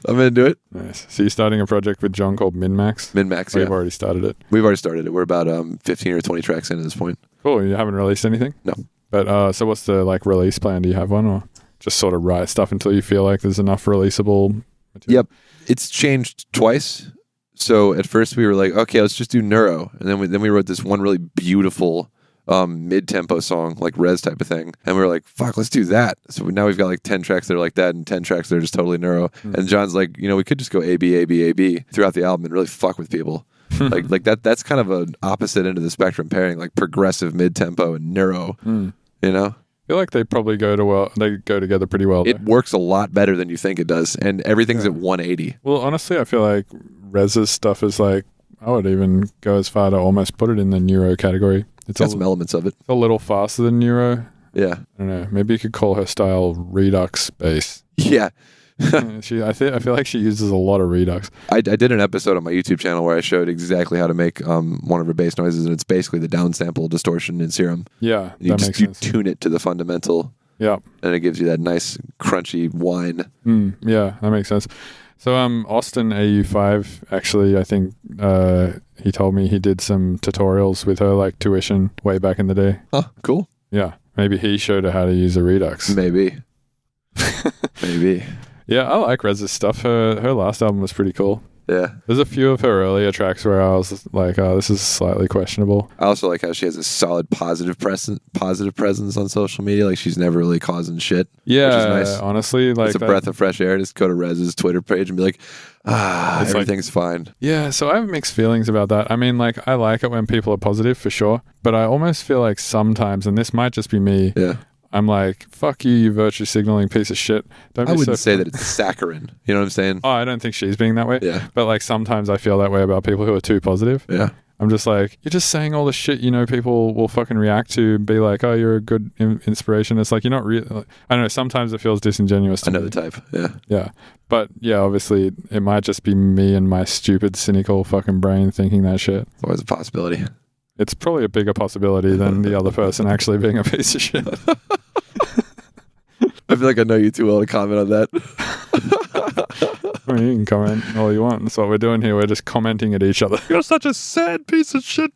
Speaker 5: I'm into it.
Speaker 1: Nice. So you're starting a project with John called Min-Max?
Speaker 5: Min-Max,
Speaker 1: We've
Speaker 5: yeah.
Speaker 1: already started it.
Speaker 5: We've already started it. We're about 15 or 20 tracks in at this point.
Speaker 1: Cool. You haven't released anything?
Speaker 5: No.
Speaker 1: But so what's the release plan? Do you have one, or just sort of write stuff until you feel like there's enough releasable material?
Speaker 5: Yep. It's changed twice. So at first we were like, okay, let's just do neuro. And then we wrote this one really beautiful mid-tempo song, like Res type of thing. And we were like, fuck, let's do that. So now we've got like 10 tracks that are like that and 10 tracks that are just totally neuro. And John's like, we could just go A, B, A, B, A, B throughout the album and really fuck with people. like that's kind of an opposite end of the spectrum pairing, like progressive mid-tempo and neuro,
Speaker 1: I feel like they probably go together pretty well.
Speaker 5: It works a lot better than you think it does, and everything's at 180.
Speaker 1: Well, honestly, I feel like Rez's stuff is like, I would even go as far to almost put it in the neuro category. It's
Speaker 5: got some elements of it.
Speaker 1: It's a little faster than neuro.
Speaker 5: Yeah.
Speaker 1: I don't know. Maybe you could call her style Redux bass.
Speaker 5: Yeah.
Speaker 1: I feel like she uses a lot of Redux.
Speaker 5: I did an episode on my YouTube channel where I showed exactly how to make one of her bass noises, and it's basically the downsample distortion in Serum.
Speaker 1: Yeah,
Speaker 5: you tune it to the fundamental.
Speaker 1: Yeah,
Speaker 5: and it gives you that nice crunchy whine.
Speaker 1: Yeah, that makes sense. So Austin AU5, actually, I think he told me he did some tutorials with her, like tuition, way back in the day.
Speaker 5: Oh, cool.
Speaker 1: Yeah. Maybe he showed her how to use a Redux.
Speaker 5: Maybe. Maybe.
Speaker 1: Yeah, I like Rez's stuff. Her last album was pretty cool.
Speaker 5: Yeah.
Speaker 1: There's a few of her earlier tracks where I was like, oh, this is slightly questionable.
Speaker 5: I also like how she has a solid positive presence on social media. Like, she's never really causing shit.
Speaker 1: Yeah,
Speaker 5: which is nice.
Speaker 1: honestly. Like,
Speaker 5: it's a breath of fresh air. Just go to Rez's Twitter page and be like,
Speaker 1: It's
Speaker 5: everything's fine.
Speaker 1: Yeah, so I have mixed feelings about that. I mean, like, I like it when people are positive, for sure. But I almost feel like sometimes, and this might just be me,
Speaker 5: Yeah.
Speaker 1: I'm like, fuck you, you virtue signaling piece of shit. Don't
Speaker 5: I
Speaker 1: be
Speaker 5: wouldn't
Speaker 1: so
Speaker 5: say that it's saccharine. You know what I'm saying?
Speaker 1: Oh, I don't think she's being that way.
Speaker 5: Yeah.
Speaker 1: But like sometimes I feel that way about people who are too positive.
Speaker 5: Yeah.
Speaker 1: I'm just like, you're just saying all the shit, people will fucking react to and be like, oh, you're a good inspiration. It's like, you're not really, I don't know, sometimes it feels disingenuous to
Speaker 5: I know
Speaker 1: me.
Speaker 5: the type. Yeah.
Speaker 1: Yeah. But yeah, obviously it might just be me and my stupid, cynical fucking brain thinking that shit.
Speaker 5: It's always a possibility.
Speaker 1: It's probably a bigger possibility than the other person actually being a piece of shit.
Speaker 5: I feel like I know you too well to comment on that.
Speaker 1: I mean, you can comment all you want. That's what we're doing here. We're just commenting at each other. You're such a sad piece of shit.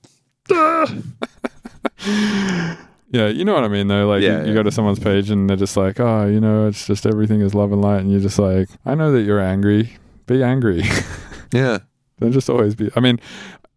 Speaker 1: Yeah, you know what I mean, though. Like, you go to someone's page and they're just like, oh, it's just everything is love and light. And you're just like, I know that you're angry. Be angry.
Speaker 5: Yeah.
Speaker 1: Don't just always be. I mean,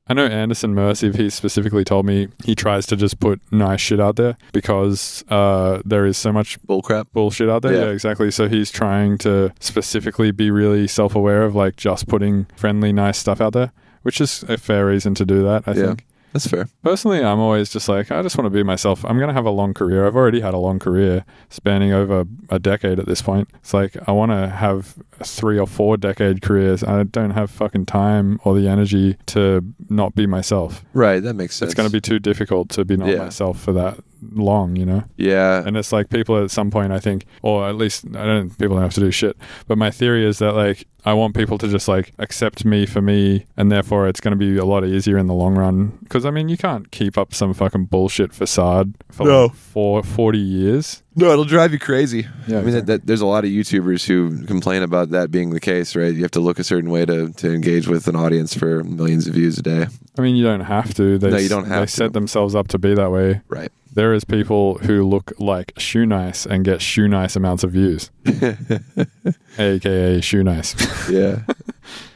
Speaker 1: I know Anderson Mersive, he specifically told me he tries to just put nice shit out there because there is so much bullshit out there. Yeah, exactly. So he's trying to specifically be really self-aware of like just putting friendly, nice stuff out there, which is a fair reason to do that, I think.
Speaker 5: That's fair.
Speaker 1: Personally, I'm always just like, I just want to be myself. I'm going to have a long career. I've already had a long career spanning over a decade at this point. It's like, I want to have 3 or 4 decade careers. I don't have fucking time or the energy to not be myself.
Speaker 5: Right, that makes sense.
Speaker 1: It's going to be too difficult to be not myself for that long,
Speaker 5: Yeah.
Speaker 1: And it's like people at some point, I think, or at least people don't have to do shit, but my theory is that like I want people to just like accept me for me, and therefore it's going to be a lot easier in the long run, because I mean you can't keep up some fucking bullshit facade for 40 years.
Speaker 5: No, it'll drive you crazy.
Speaker 1: Yeah,
Speaker 5: I mean, there's a lot of YouTubers who complain about that being the case, right? You have to look a certain way to engage with an audience for millions of views a day.
Speaker 1: I mean, you don't have to.
Speaker 5: No, you don't have to.
Speaker 1: They set themselves up to be that way.
Speaker 5: Right.
Speaker 1: There is people who look like shoe nice and get shoe nice amounts of views. AKA shoe nice.
Speaker 5: Yeah.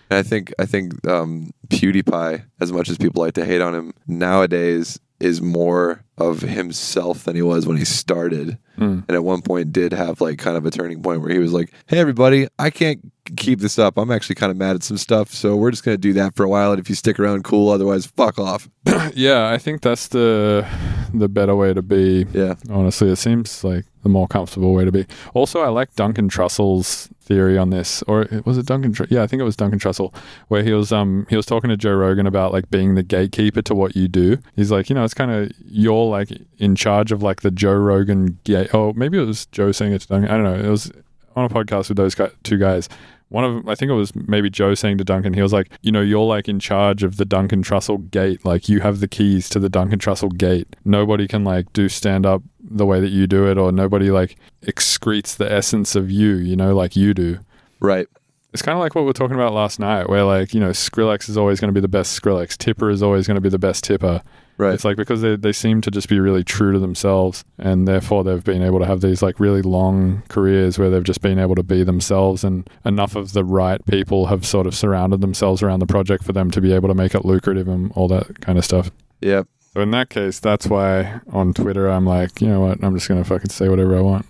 Speaker 5: And I think PewDiePie, as much as people like to hate on him, nowadays is more of himself than he was when he started. And at one point did have like kind of a turning point where he was like, hey everybody, I can't keep this up. I'm actually kind of mad at some stuff, so we're just going to do that for a while, and if you stick around, cool, otherwise fuck off.
Speaker 1: Yeah, I think that's the better way to be.
Speaker 5: Yeah.
Speaker 1: Honestly, it seems like the more comfortable way to be. Also, I like Duncan Trussell's theory on this, or was it Duncan? Yeah, I think it was Duncan Trussell, where he was talking to Joe Rogan about like being the gatekeeper to what you do. He's like, it's kind of you're like in charge of like the Joe Rogan gate. Oh, maybe it was Joe saying it to Duncan. I don't know. It was on a podcast with those two guys. One of them, I think it was maybe Joe saying to Duncan, he was like, you're like in charge of the Duncan Trussell gate. Like you have the keys to the Duncan Trussell gate. Nobody can like do stand up the way that you do it, or nobody like excretes the essence of you, like you do.
Speaker 5: Right.
Speaker 1: It's kind of like what we were talking about last night, where like, Skrillex is always going to be the best Skrillex. Tipper is always going to be the best Tipper.
Speaker 5: Right.
Speaker 1: It's like because they seem to just be really true to themselves, and therefore they've been able to have these like really long careers where they've just been able to be themselves, and enough of the right people have sort of surrounded themselves around the project for them to be able to make it lucrative and all that kind of stuff.
Speaker 5: Yep.
Speaker 1: So in that case, that's why on Twitter I'm like, you know what, I'm just going to fucking say whatever I want.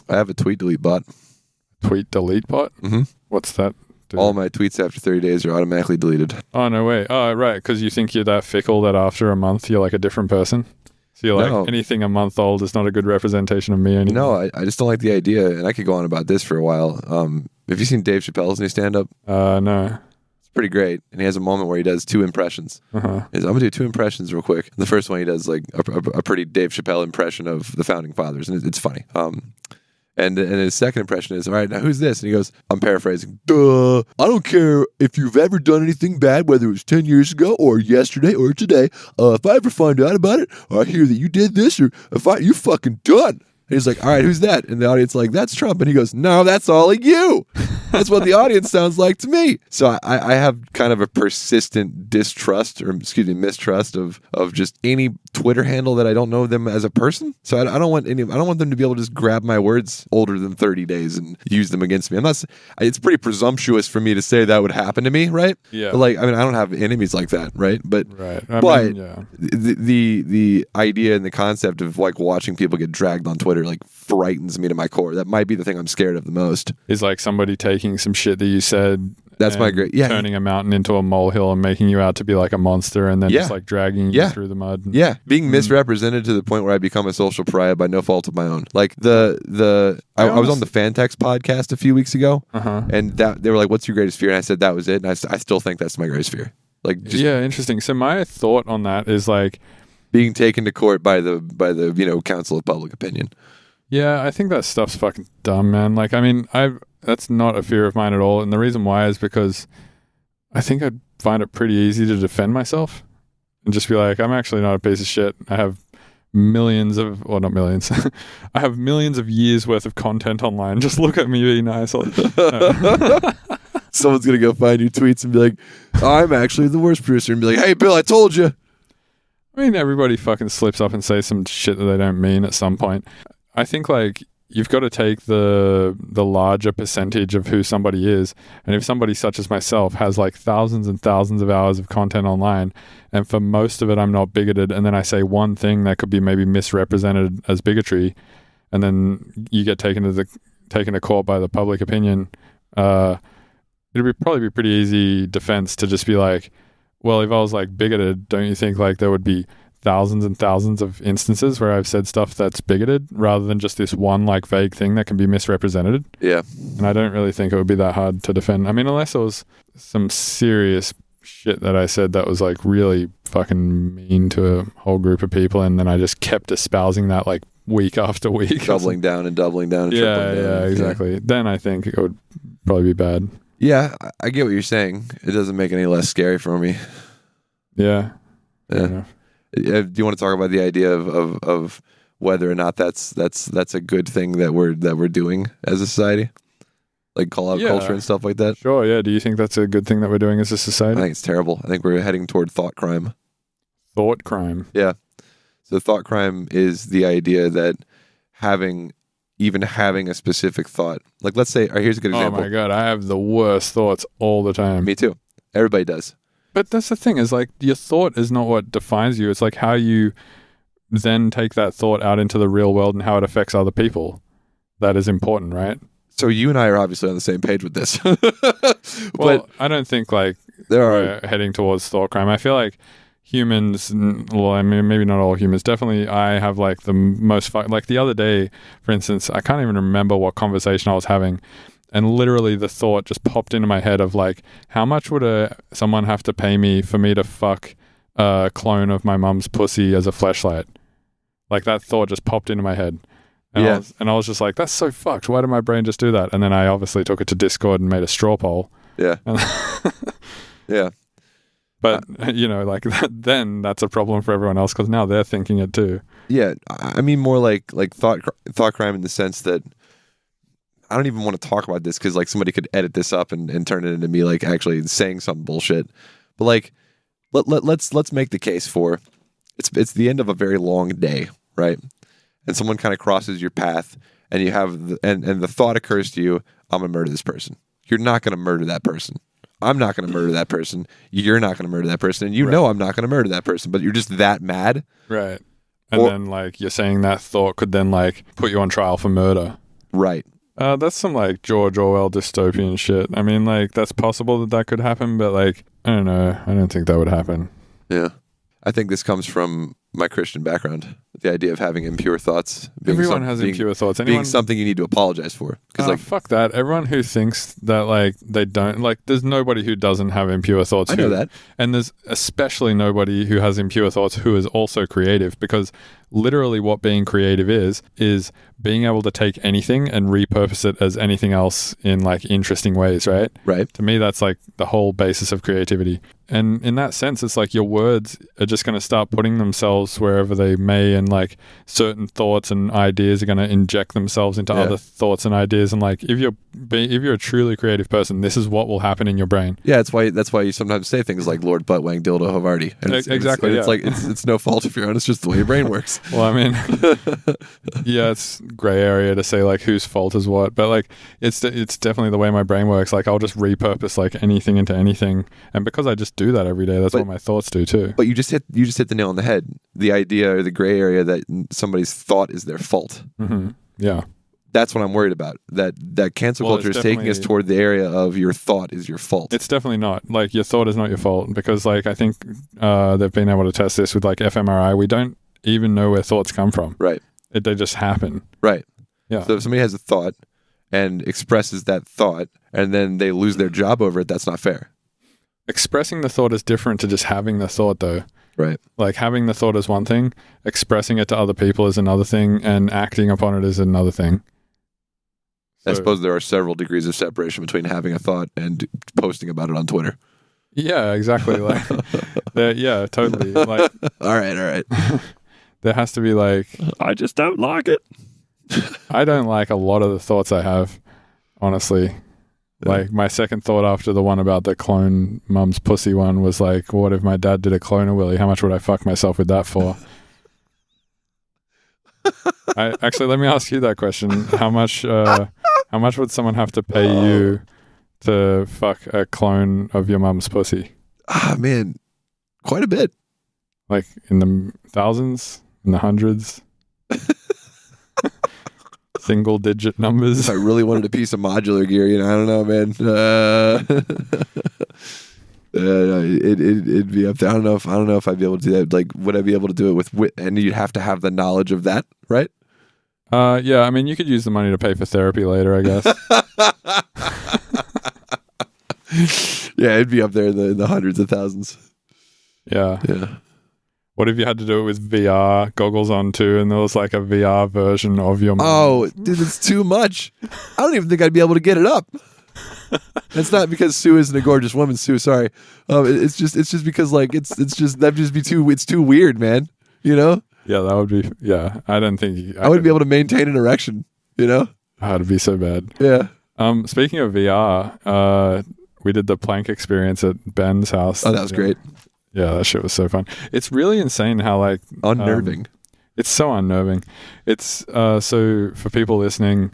Speaker 5: I have a tweet delete bot.
Speaker 1: Tweet delete bot?
Speaker 5: Mm-hmm.
Speaker 1: What's that?
Speaker 5: All my tweets after 30 days are automatically deleted.
Speaker 1: Oh, no way. Oh, right. Because you think you're that fickle that after a month you're like a different person? So you're like, anything a month old is not a good representation of me anymore?
Speaker 5: No, I just don't like the idea. And I could go on about this for a while. Have you seen Dave Chappelle's new stand-up?
Speaker 1: No.
Speaker 5: It's pretty great. And he has a moment where he does 2 impressions.
Speaker 1: Uh-huh.
Speaker 5: I'm going to do 2 impressions real quick. The first one he does like a pretty Dave Chappelle impression of the Founding Fathers. And it's funny. And his second impression is, all right, now who's this? And he goes, I'm paraphrasing, duh, I don't care if you've ever done anything bad, whether it was 10 years ago or yesterday or today. If I ever find out about it, or I hear that you did this, or you fucking done. And he's like, all right, who's that? And the audience like, that's Trump. And he goes, no, that's all of you. That's what the audience sounds like to me. So I have kind of a persistent mistrust of just any Twitter handle that I don't know them as a person. So I don't want them to be able to just grab my words older than 30 days and use them against me. It's pretty presumptuous for me to say that would happen to me, right?
Speaker 1: Yeah.
Speaker 5: But I don't have enemies like that, right? But
Speaker 1: Right.
Speaker 5: the idea and the concept of watching people get dragged on Twitter frightens me to my core. That might be the thing I'm scared of the most.
Speaker 1: Is somebody taking some shit that you said.
Speaker 5: That's my great. Yeah.
Speaker 1: Turning a mountain into a molehill and making you out to be like a monster, and then just dragging you through the mud.
Speaker 5: Yeah, being misrepresented to the point where I become a social pariah by no fault of my own. I was on the Fantex podcast a few weeks ago, and they were like, "What's your greatest fear?" And I said that was it, and I still think that's my greatest fear.
Speaker 1: Interesting. So my thought on that is
Speaker 5: being taken to court by the Council of Public Opinion.
Speaker 1: Yeah, I think that stuff's fucking dumb, man. That's not a fear of mine at all. And the reason why is because I think I'd find it pretty easy to defend myself and just be like, I'm actually not a piece of shit. I have not millions. I have millions of years worth of content online. Just look at me, be nice.
Speaker 5: Someone's going to go find your tweets and be like, I'm actually the worst producer, and be like, hey, Bill, I told you.
Speaker 1: I mean, everybody fucking slips up and says some shit that they don't mean at some point. I think you've got to take the larger percentage of who somebody is. And if somebody such as myself has thousands and thousands of hours of content online, and for most of it I'm not bigoted, and then I say one thing that could be maybe misrepresented as bigotry, and then you get taken to court by the public opinion, it'd probably be pretty easy defense to just be like, well, if I was bigoted, don't you think there would be thousands and thousands of instances where I've said stuff that's bigoted rather than just this one vague thing that can be misrepresented?
Speaker 5: Yeah.
Speaker 1: And I don't really think it would be that hard to defend. I mean, unless it was some serious shit that I said that was really fucking mean to a whole group of people, and then I just kept espousing that week after week.
Speaker 5: Doubling down and tripling down.
Speaker 1: Yeah, exactly. Yeah. Then I think it would probably be bad.
Speaker 5: Yeah, I get what you're saying. It doesn't make it any less scary for me.
Speaker 1: Yeah.
Speaker 5: Do you want to talk about the idea of whether or not that's a good thing that we're doing as a society, call out culture and stuff like that?
Speaker 1: Sure. Yeah. Do you think that's a good thing that we're doing as a society?
Speaker 5: I think it's terrible. I think we're heading toward thought crime.
Speaker 1: Thought crime.
Speaker 5: Yeah. So thought crime is the idea that having a specific thought, let's say, here's a good example.
Speaker 1: Oh my God, I have the worst thoughts all the time.
Speaker 5: Me too. Everybody does.
Speaker 1: But that's the thing, is your thought is not what defines you. It's how you then take that thought out into the real world and how it affects other people. That is important, right?
Speaker 5: So you and I are obviously on the same page with this.
Speaker 1: Well, I don't think
Speaker 5: we're
Speaker 1: heading towards thought crime. I feel humans, well, I mean, maybe not all humans, definitely I have the most the other day, for instance, I can't even remember what conversation I was having, and literally the thought just popped into my head of how much would someone have to pay me for me to fuck a clone of my mum's pussy as a fleshlight? That thought just popped into my head. And I was just like, that's so fucked. Why did my brain just do that? And then I obviously took it to Discord and made a straw poll.
Speaker 5: Yeah. Yeah.
Speaker 1: But, then that's a problem for everyone else because now they're thinking it too.
Speaker 5: Yeah. I mean, more thought crime in the sense that I don't even want to talk about this because somebody could edit this up and turn it into me actually saying some bullshit. But let's make the case for it's the end of a very long day, right? And someone kind of crosses your path and you have and the thought occurs to you, I'm gonna murder this person. You're not gonna murder that person. I'm not going to murder that person. You're not going to murder that person. And you know I'm not going to murder that person, but you're just that mad.
Speaker 1: Right. And then you're saying that thought could then put you on trial for murder.
Speaker 5: Right.
Speaker 1: That's some George Orwell dystopian shit. I mean, that's possible that could happen, but I don't know. I don't think that would happen.
Speaker 5: Yeah. I think this comes from my Christian background. The idea of having impure thoughts.
Speaker 1: Everyone has impure thoughts.
Speaker 5: Being something you need to apologize for.
Speaker 1: Because fuck that. Everyone who thinks that they don't, there's nobody who doesn't have impure thoughts.
Speaker 5: I know that.
Speaker 1: And there's especially nobody who has impure thoughts who is also creative, because literally what being creative is being able to take anything and repurpose it as anything else in like interesting ways, right?
Speaker 5: Right.
Speaker 1: To me, that's like the whole basis of creativity. And in that sense, it's like your words are just going to start putting themselves wherever they may, and like certain thoughts and ideas are going to inject themselves into other thoughts and ideas. And like if you're a truly creative person, this is what will happen in your brain.
Speaker 5: Yeah, that's why you sometimes say things like Lord Buttwang Dildo Havarti.
Speaker 1: Exactly.
Speaker 5: It's like it's no fault of your own. It's just the way your brain works.
Speaker 1: Well, I mean, yeah, it's gray area to say like whose fault is what, but like it's definitely the way my brain works. Like I'll just repurpose like anything into anything, and because I just do that every day, that's what my thoughts do too.
Speaker 5: But you just hit the nail on the head. The idea or the gray area that somebody's thought is their fault.
Speaker 1: Mm-hmm. Yeah,
Speaker 5: that's what I'm worried about. That cancel culture is taking us toward the area of your thought is your fault.
Speaker 1: It's definitely not. Like your thought is not your fault, because like I think they've been able to test this with like fMRI. We don't even know where thoughts come from.
Speaker 5: Right.
Speaker 1: They just happen.
Speaker 5: Right.
Speaker 1: Yeah.
Speaker 5: So if somebody has a thought and expresses that thought and then they lose their job over it, that's not fair.
Speaker 1: Expressing the thought is different to just having the thought, though.
Speaker 5: Right.
Speaker 1: Like having the thought is one thing, expressing it to other people is another thing, and acting upon it is another thing. So,
Speaker 5: I suppose there are several degrees of separation between having a thought and posting about it on Twitter.
Speaker 1: Yeah, exactly. Like, yeah, totally. Like,
Speaker 5: all right.
Speaker 1: There has to be like,
Speaker 5: I just don't like it.
Speaker 1: I don't like a lot of the thoughts I have, honestly. Like my second thought after the one about the clone mum's pussy one was like, what if my dad did a clone of Willie? How much would I fuck myself with that for? Actually, let me ask you that question. How much would someone have to pay you to fuck a clone of your mum's pussy?
Speaker 5: Ah, man, quite a bit.
Speaker 1: Like in the thousands, in the hundreds? Single digit numbers.
Speaker 5: If I really wanted a piece of modular gear, I don't know, man. It'd be up there. I don't know if I'd be able to do that. Like, would I be able to do it with and you'd have to have the knowledge of that, right?
Speaker 1: Yeah. I mean, you could use the money to pay for therapy later, I guess.
Speaker 5: Yeah, it'd be up there in the hundreds of thousands.
Speaker 1: Yeah.
Speaker 5: Yeah.
Speaker 1: What if you had to do it with VR goggles on too, and there was like a VR version of your mom?
Speaker 5: Oh, dude, it's too much. I don't even think I'd be able to get it up. It's not because Sue isn't a gorgeous woman, Sue. Sorry, it's just because like it's too weird, man.
Speaker 1: Yeah, that would be. Yeah, I don't think
Speaker 5: I wouldn't be able to maintain an erection.
Speaker 1: Oh, it'd be so bad.
Speaker 5: Yeah.
Speaker 1: Speaking of VR, we did the plank experience at Ben's house.
Speaker 5: Oh, that was great.
Speaker 1: Yeah, that shit was so fun. It's really insane how like
Speaker 5: unnerving.
Speaker 1: It's so unnerving. It's so for people listening,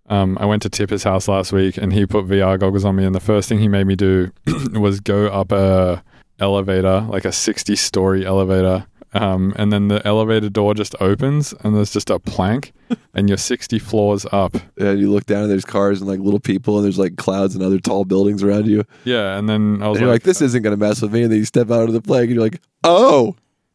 Speaker 1: I went to Tipper's house last week and he put VR goggles on me, and the first thing he made me do was go up a elevator, like a 60-story elevator. And then the elevator door just opens and there's just a plank and you're 60 floors up.
Speaker 5: Yeah, and you look down and there's cars and like little people and there's like clouds and other tall buildings around you.
Speaker 1: Yeah, and then I was
Speaker 5: like, this isn't going to mess with me. And then you step out of the plank and you're like, oh.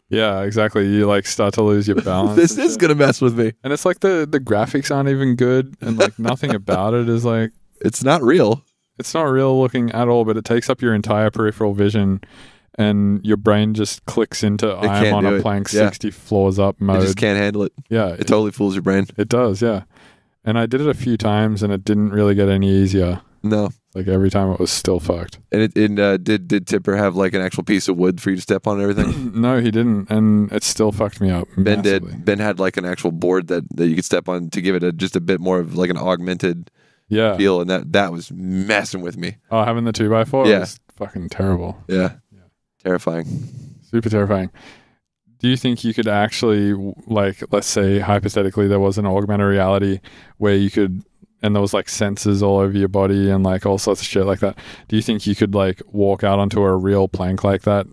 Speaker 1: Yeah, exactly. You like start to lose your balance.
Speaker 5: This is going to mess with me.
Speaker 1: And it's like the graphics aren't even good, and like nothing about it is like...
Speaker 5: It's not real.
Speaker 1: It's not real looking at all, but it takes up your entire peripheral vision. And your brain just clicks into I am on a plank 60 floors up mode.
Speaker 5: It just can't handle it.
Speaker 1: Yeah.
Speaker 5: It totally fools your brain.
Speaker 1: It does, yeah. And I did it a few times and it didn't really get any easier.
Speaker 5: No.
Speaker 1: Like every time it was still fucked.
Speaker 5: And did Tipper have like an actual piece of wood for you to step on and everything?
Speaker 1: No, he didn't. And it still fucked me up
Speaker 5: Ben
Speaker 1: massively.
Speaker 5: did. Ben had like an actual board that you could step on to give it just a bit more of like an augmented feel. And that was messing with me.
Speaker 1: Oh, having the 2x4?
Speaker 5: Yeah.
Speaker 1: Was fucking terrible.
Speaker 5: Yeah. Terrifying.
Speaker 1: Super terrifying. Do you think you could actually, like, let's say hypothetically there was an augmented reality where you could, and there was like sensors all over your body and like all sorts of shit like that. Do you think you could like walk out onto a real plank like that?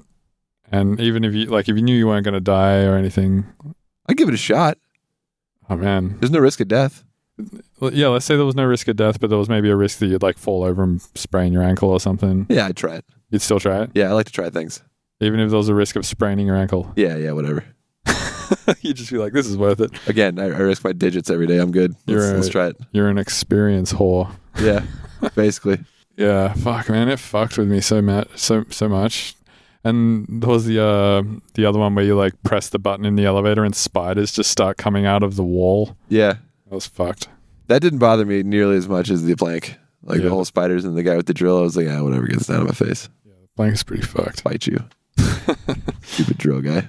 Speaker 1: And even if you knew you weren't going to die or anything.
Speaker 5: I'd give it a shot.
Speaker 1: Oh man.
Speaker 5: There's no risk of death.
Speaker 1: Yeah, let's say there was no risk of death, but there was maybe a risk that you'd like fall over and sprain your ankle or something.
Speaker 5: Yeah, I'd try it.
Speaker 1: You'd still try it?
Speaker 5: Yeah, I like to try things.
Speaker 1: Even if there was a risk of spraining your ankle?
Speaker 5: Yeah, whatever.
Speaker 1: You'd just be like, this is worth it.
Speaker 5: Again, I risk my digits every day. I'm good. Let's try it.
Speaker 1: You're an experience whore.
Speaker 5: Yeah, basically.
Speaker 1: Yeah, fuck, man. It fucked with me so much. And there was the other one where you like press the button in the elevator and spiders just start coming out of the wall.
Speaker 5: Yeah.
Speaker 1: That was fucked.
Speaker 5: That didn't bother me nearly as much as the plank. Like
Speaker 1: Yeah.
Speaker 5: the whole spiders and the guy with the drill. I was like, whatever gets down to my face.
Speaker 1: Yeah, the plank is pretty fucked.
Speaker 5: Bite you. Stupid drill guy.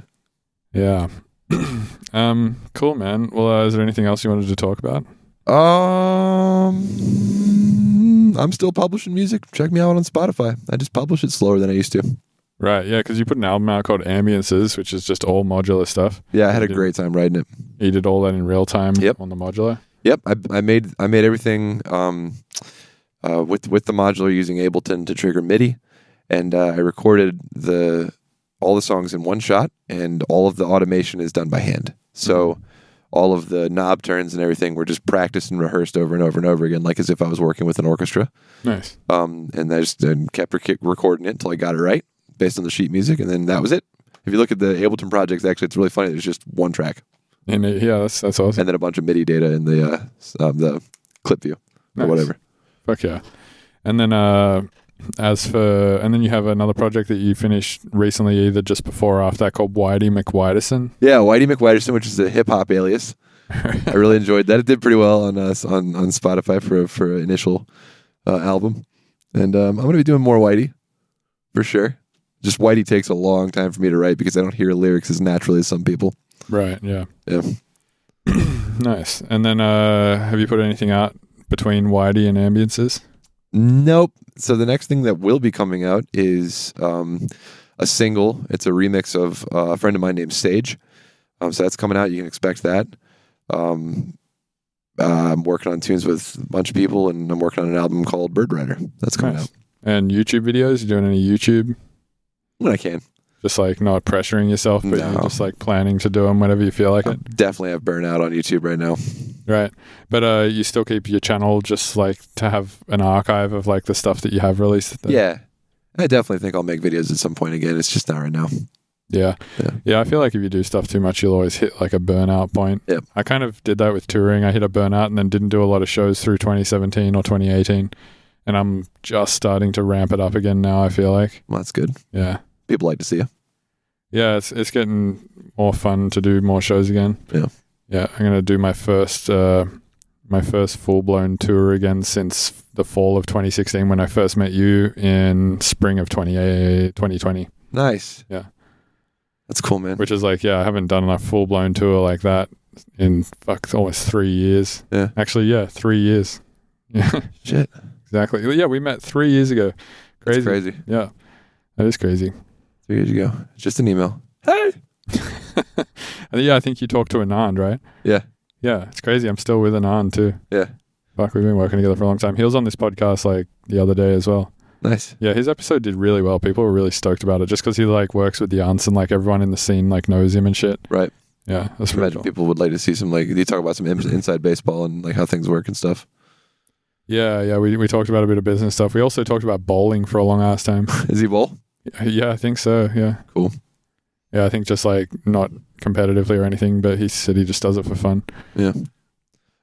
Speaker 1: Yeah. Cool, man. Well, is there anything else you wanted to talk about?
Speaker 5: I'm still publishing music. Check me out on Spotify. I just publish it slower than I used to.
Speaker 1: Right, yeah, because you put an album out called Ambiences, which is just all modular stuff.
Speaker 5: Yeah, I had a great time writing it.
Speaker 1: You did all that in real time
Speaker 5: Yep.
Speaker 1: on the modular?
Speaker 5: Yep, I made everything with the modular using Ableton to trigger MIDI, and I recorded all the songs in one shot, and all of the automation is done by hand. So all of the knob turns and everything were just practiced and rehearsed over and over and over again, like as if I was working with an orchestra.
Speaker 1: Nice.
Speaker 5: And I just kept recording it until I got it right, based on the sheet music, and then that was it. If you look at the Ableton projects, actually, it's really funny. There's just one track.
Speaker 1: And yeah, that's awesome.
Speaker 5: And then a bunch of MIDI data in the clip view or
Speaker 1: Nice.
Speaker 5: whatever.
Speaker 1: Fuck yeah. And then and then you have another project that you finished recently, either just before or after that, called Whitey McWhiterson.
Speaker 5: Yeah, Whitey McWhiterson, which is a hip hop alias. I really enjoyed that. It did pretty well on Spotify for an initial album. And I'm going to be doing more Whitey for sure. Just Whitey takes a long time for me to write because I don't hear lyrics as naturally as some people.
Speaker 1: Right, yeah.
Speaker 5: Yeah.
Speaker 1: Nice. And then have you put anything out between Whitey and Ambiences?
Speaker 5: Nope. So the next thing that will be coming out is a single. It's a remix of a friend of mine named Sage. So that's coming out. You can expect that. I'm working on tunes with a bunch of people, and I'm working on an album called Bird Rider. That's coming
Speaker 1: Nice.
Speaker 5: out.
Speaker 1: And YouTube videos? You doing any YouTube?
Speaker 5: When I can.
Speaker 1: Just like not pressuring yourself, but
Speaker 5: No.
Speaker 1: you're just like planning to do them whenever you feel like it?
Speaker 5: Definitely have burnout on YouTube right now.
Speaker 1: Right. But you still keep your channel just like to have an archive of like the stuff that you have released?
Speaker 5: Yeah. I definitely think I'll make videos at some point again. It's just not right now.
Speaker 1: Yeah.
Speaker 5: Yeah.
Speaker 1: Yeah, I feel like if you do stuff too much, you'll always hit like a burnout point.
Speaker 5: Yep.
Speaker 1: I kind of did that with touring. I hit a burnout and then didn't do a lot of shows through 2017 or 2018. And I'm just starting to ramp it up again now, I feel like.
Speaker 5: Well, that's good.
Speaker 1: Yeah.
Speaker 5: People like to see you.
Speaker 1: Yeah, it's getting more fun to do more shows again.
Speaker 5: Yeah.
Speaker 1: Yeah, I'm going to do my first full-blown tour again since the fall of 2016 when I first met you in spring of 2020.
Speaker 5: Nice.
Speaker 1: Yeah.
Speaker 5: That's cool, man.
Speaker 1: Which is like, yeah, I haven't done a full-blown tour like that in almost 3 years.
Speaker 5: Yeah.
Speaker 1: Actually, yeah, 3 years. Yeah,
Speaker 5: Shit.
Speaker 1: exactly. Yeah, we met 3 years ago. Crazy.
Speaker 5: That's crazy.
Speaker 1: Yeah, that is crazy.
Speaker 5: 3 years ago. Just an email. Hey.
Speaker 1: And yeah, I think you talked to Anand, right?
Speaker 5: Yeah.
Speaker 1: Yeah, it's crazy. I'm still with Anand too.
Speaker 5: Yeah.
Speaker 1: Fuck, we've been working together for a long time. He was on this podcast like the other day as well.
Speaker 5: Nice.
Speaker 1: Yeah, his episode did really well. People were really stoked about it just because he like works with the aunts and like everyone in the scene like knows him and shit.
Speaker 5: Right.
Speaker 1: Yeah, that's
Speaker 5: I
Speaker 1: really
Speaker 5: imagine
Speaker 1: cool.
Speaker 5: people would like to see some, like, you talk about some inside baseball and like how things work and stuff.
Speaker 1: Yeah, we talked about a bit of business stuff. We also talked about bowling for a long ass time.
Speaker 5: Is he bowl?
Speaker 1: Yeah, I think so. Yeah.
Speaker 5: Cool.
Speaker 1: Yeah, I think just like not competitively or anything, but he said he just does it for fun.
Speaker 5: Yeah.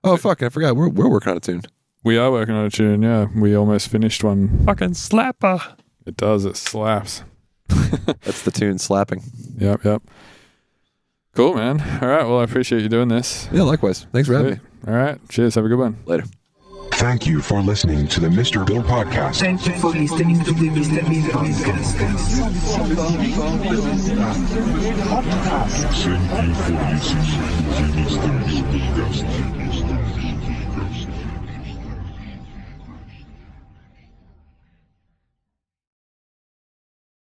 Speaker 5: Oh, fuck. I forgot. We're working on a tune.
Speaker 1: We are working on a tune, yeah. We almost finished one.
Speaker 6: Fucking slapper.
Speaker 1: It does, it slaps.
Speaker 5: That's the tune, Slapping.
Speaker 1: Yep. Cool, man. All right, well, I appreciate you doing this.
Speaker 5: Yeah, likewise. Thanks for having me.
Speaker 1: All right, cheers. Have a good one.
Speaker 5: Later.
Speaker 7: Thank you for listening to the Mr. Bill Podcast.
Speaker 8: Thank you for listening to the Mr. Bill Podcast.
Speaker 7: Thank you for listening to the Mr. Bill Podcast.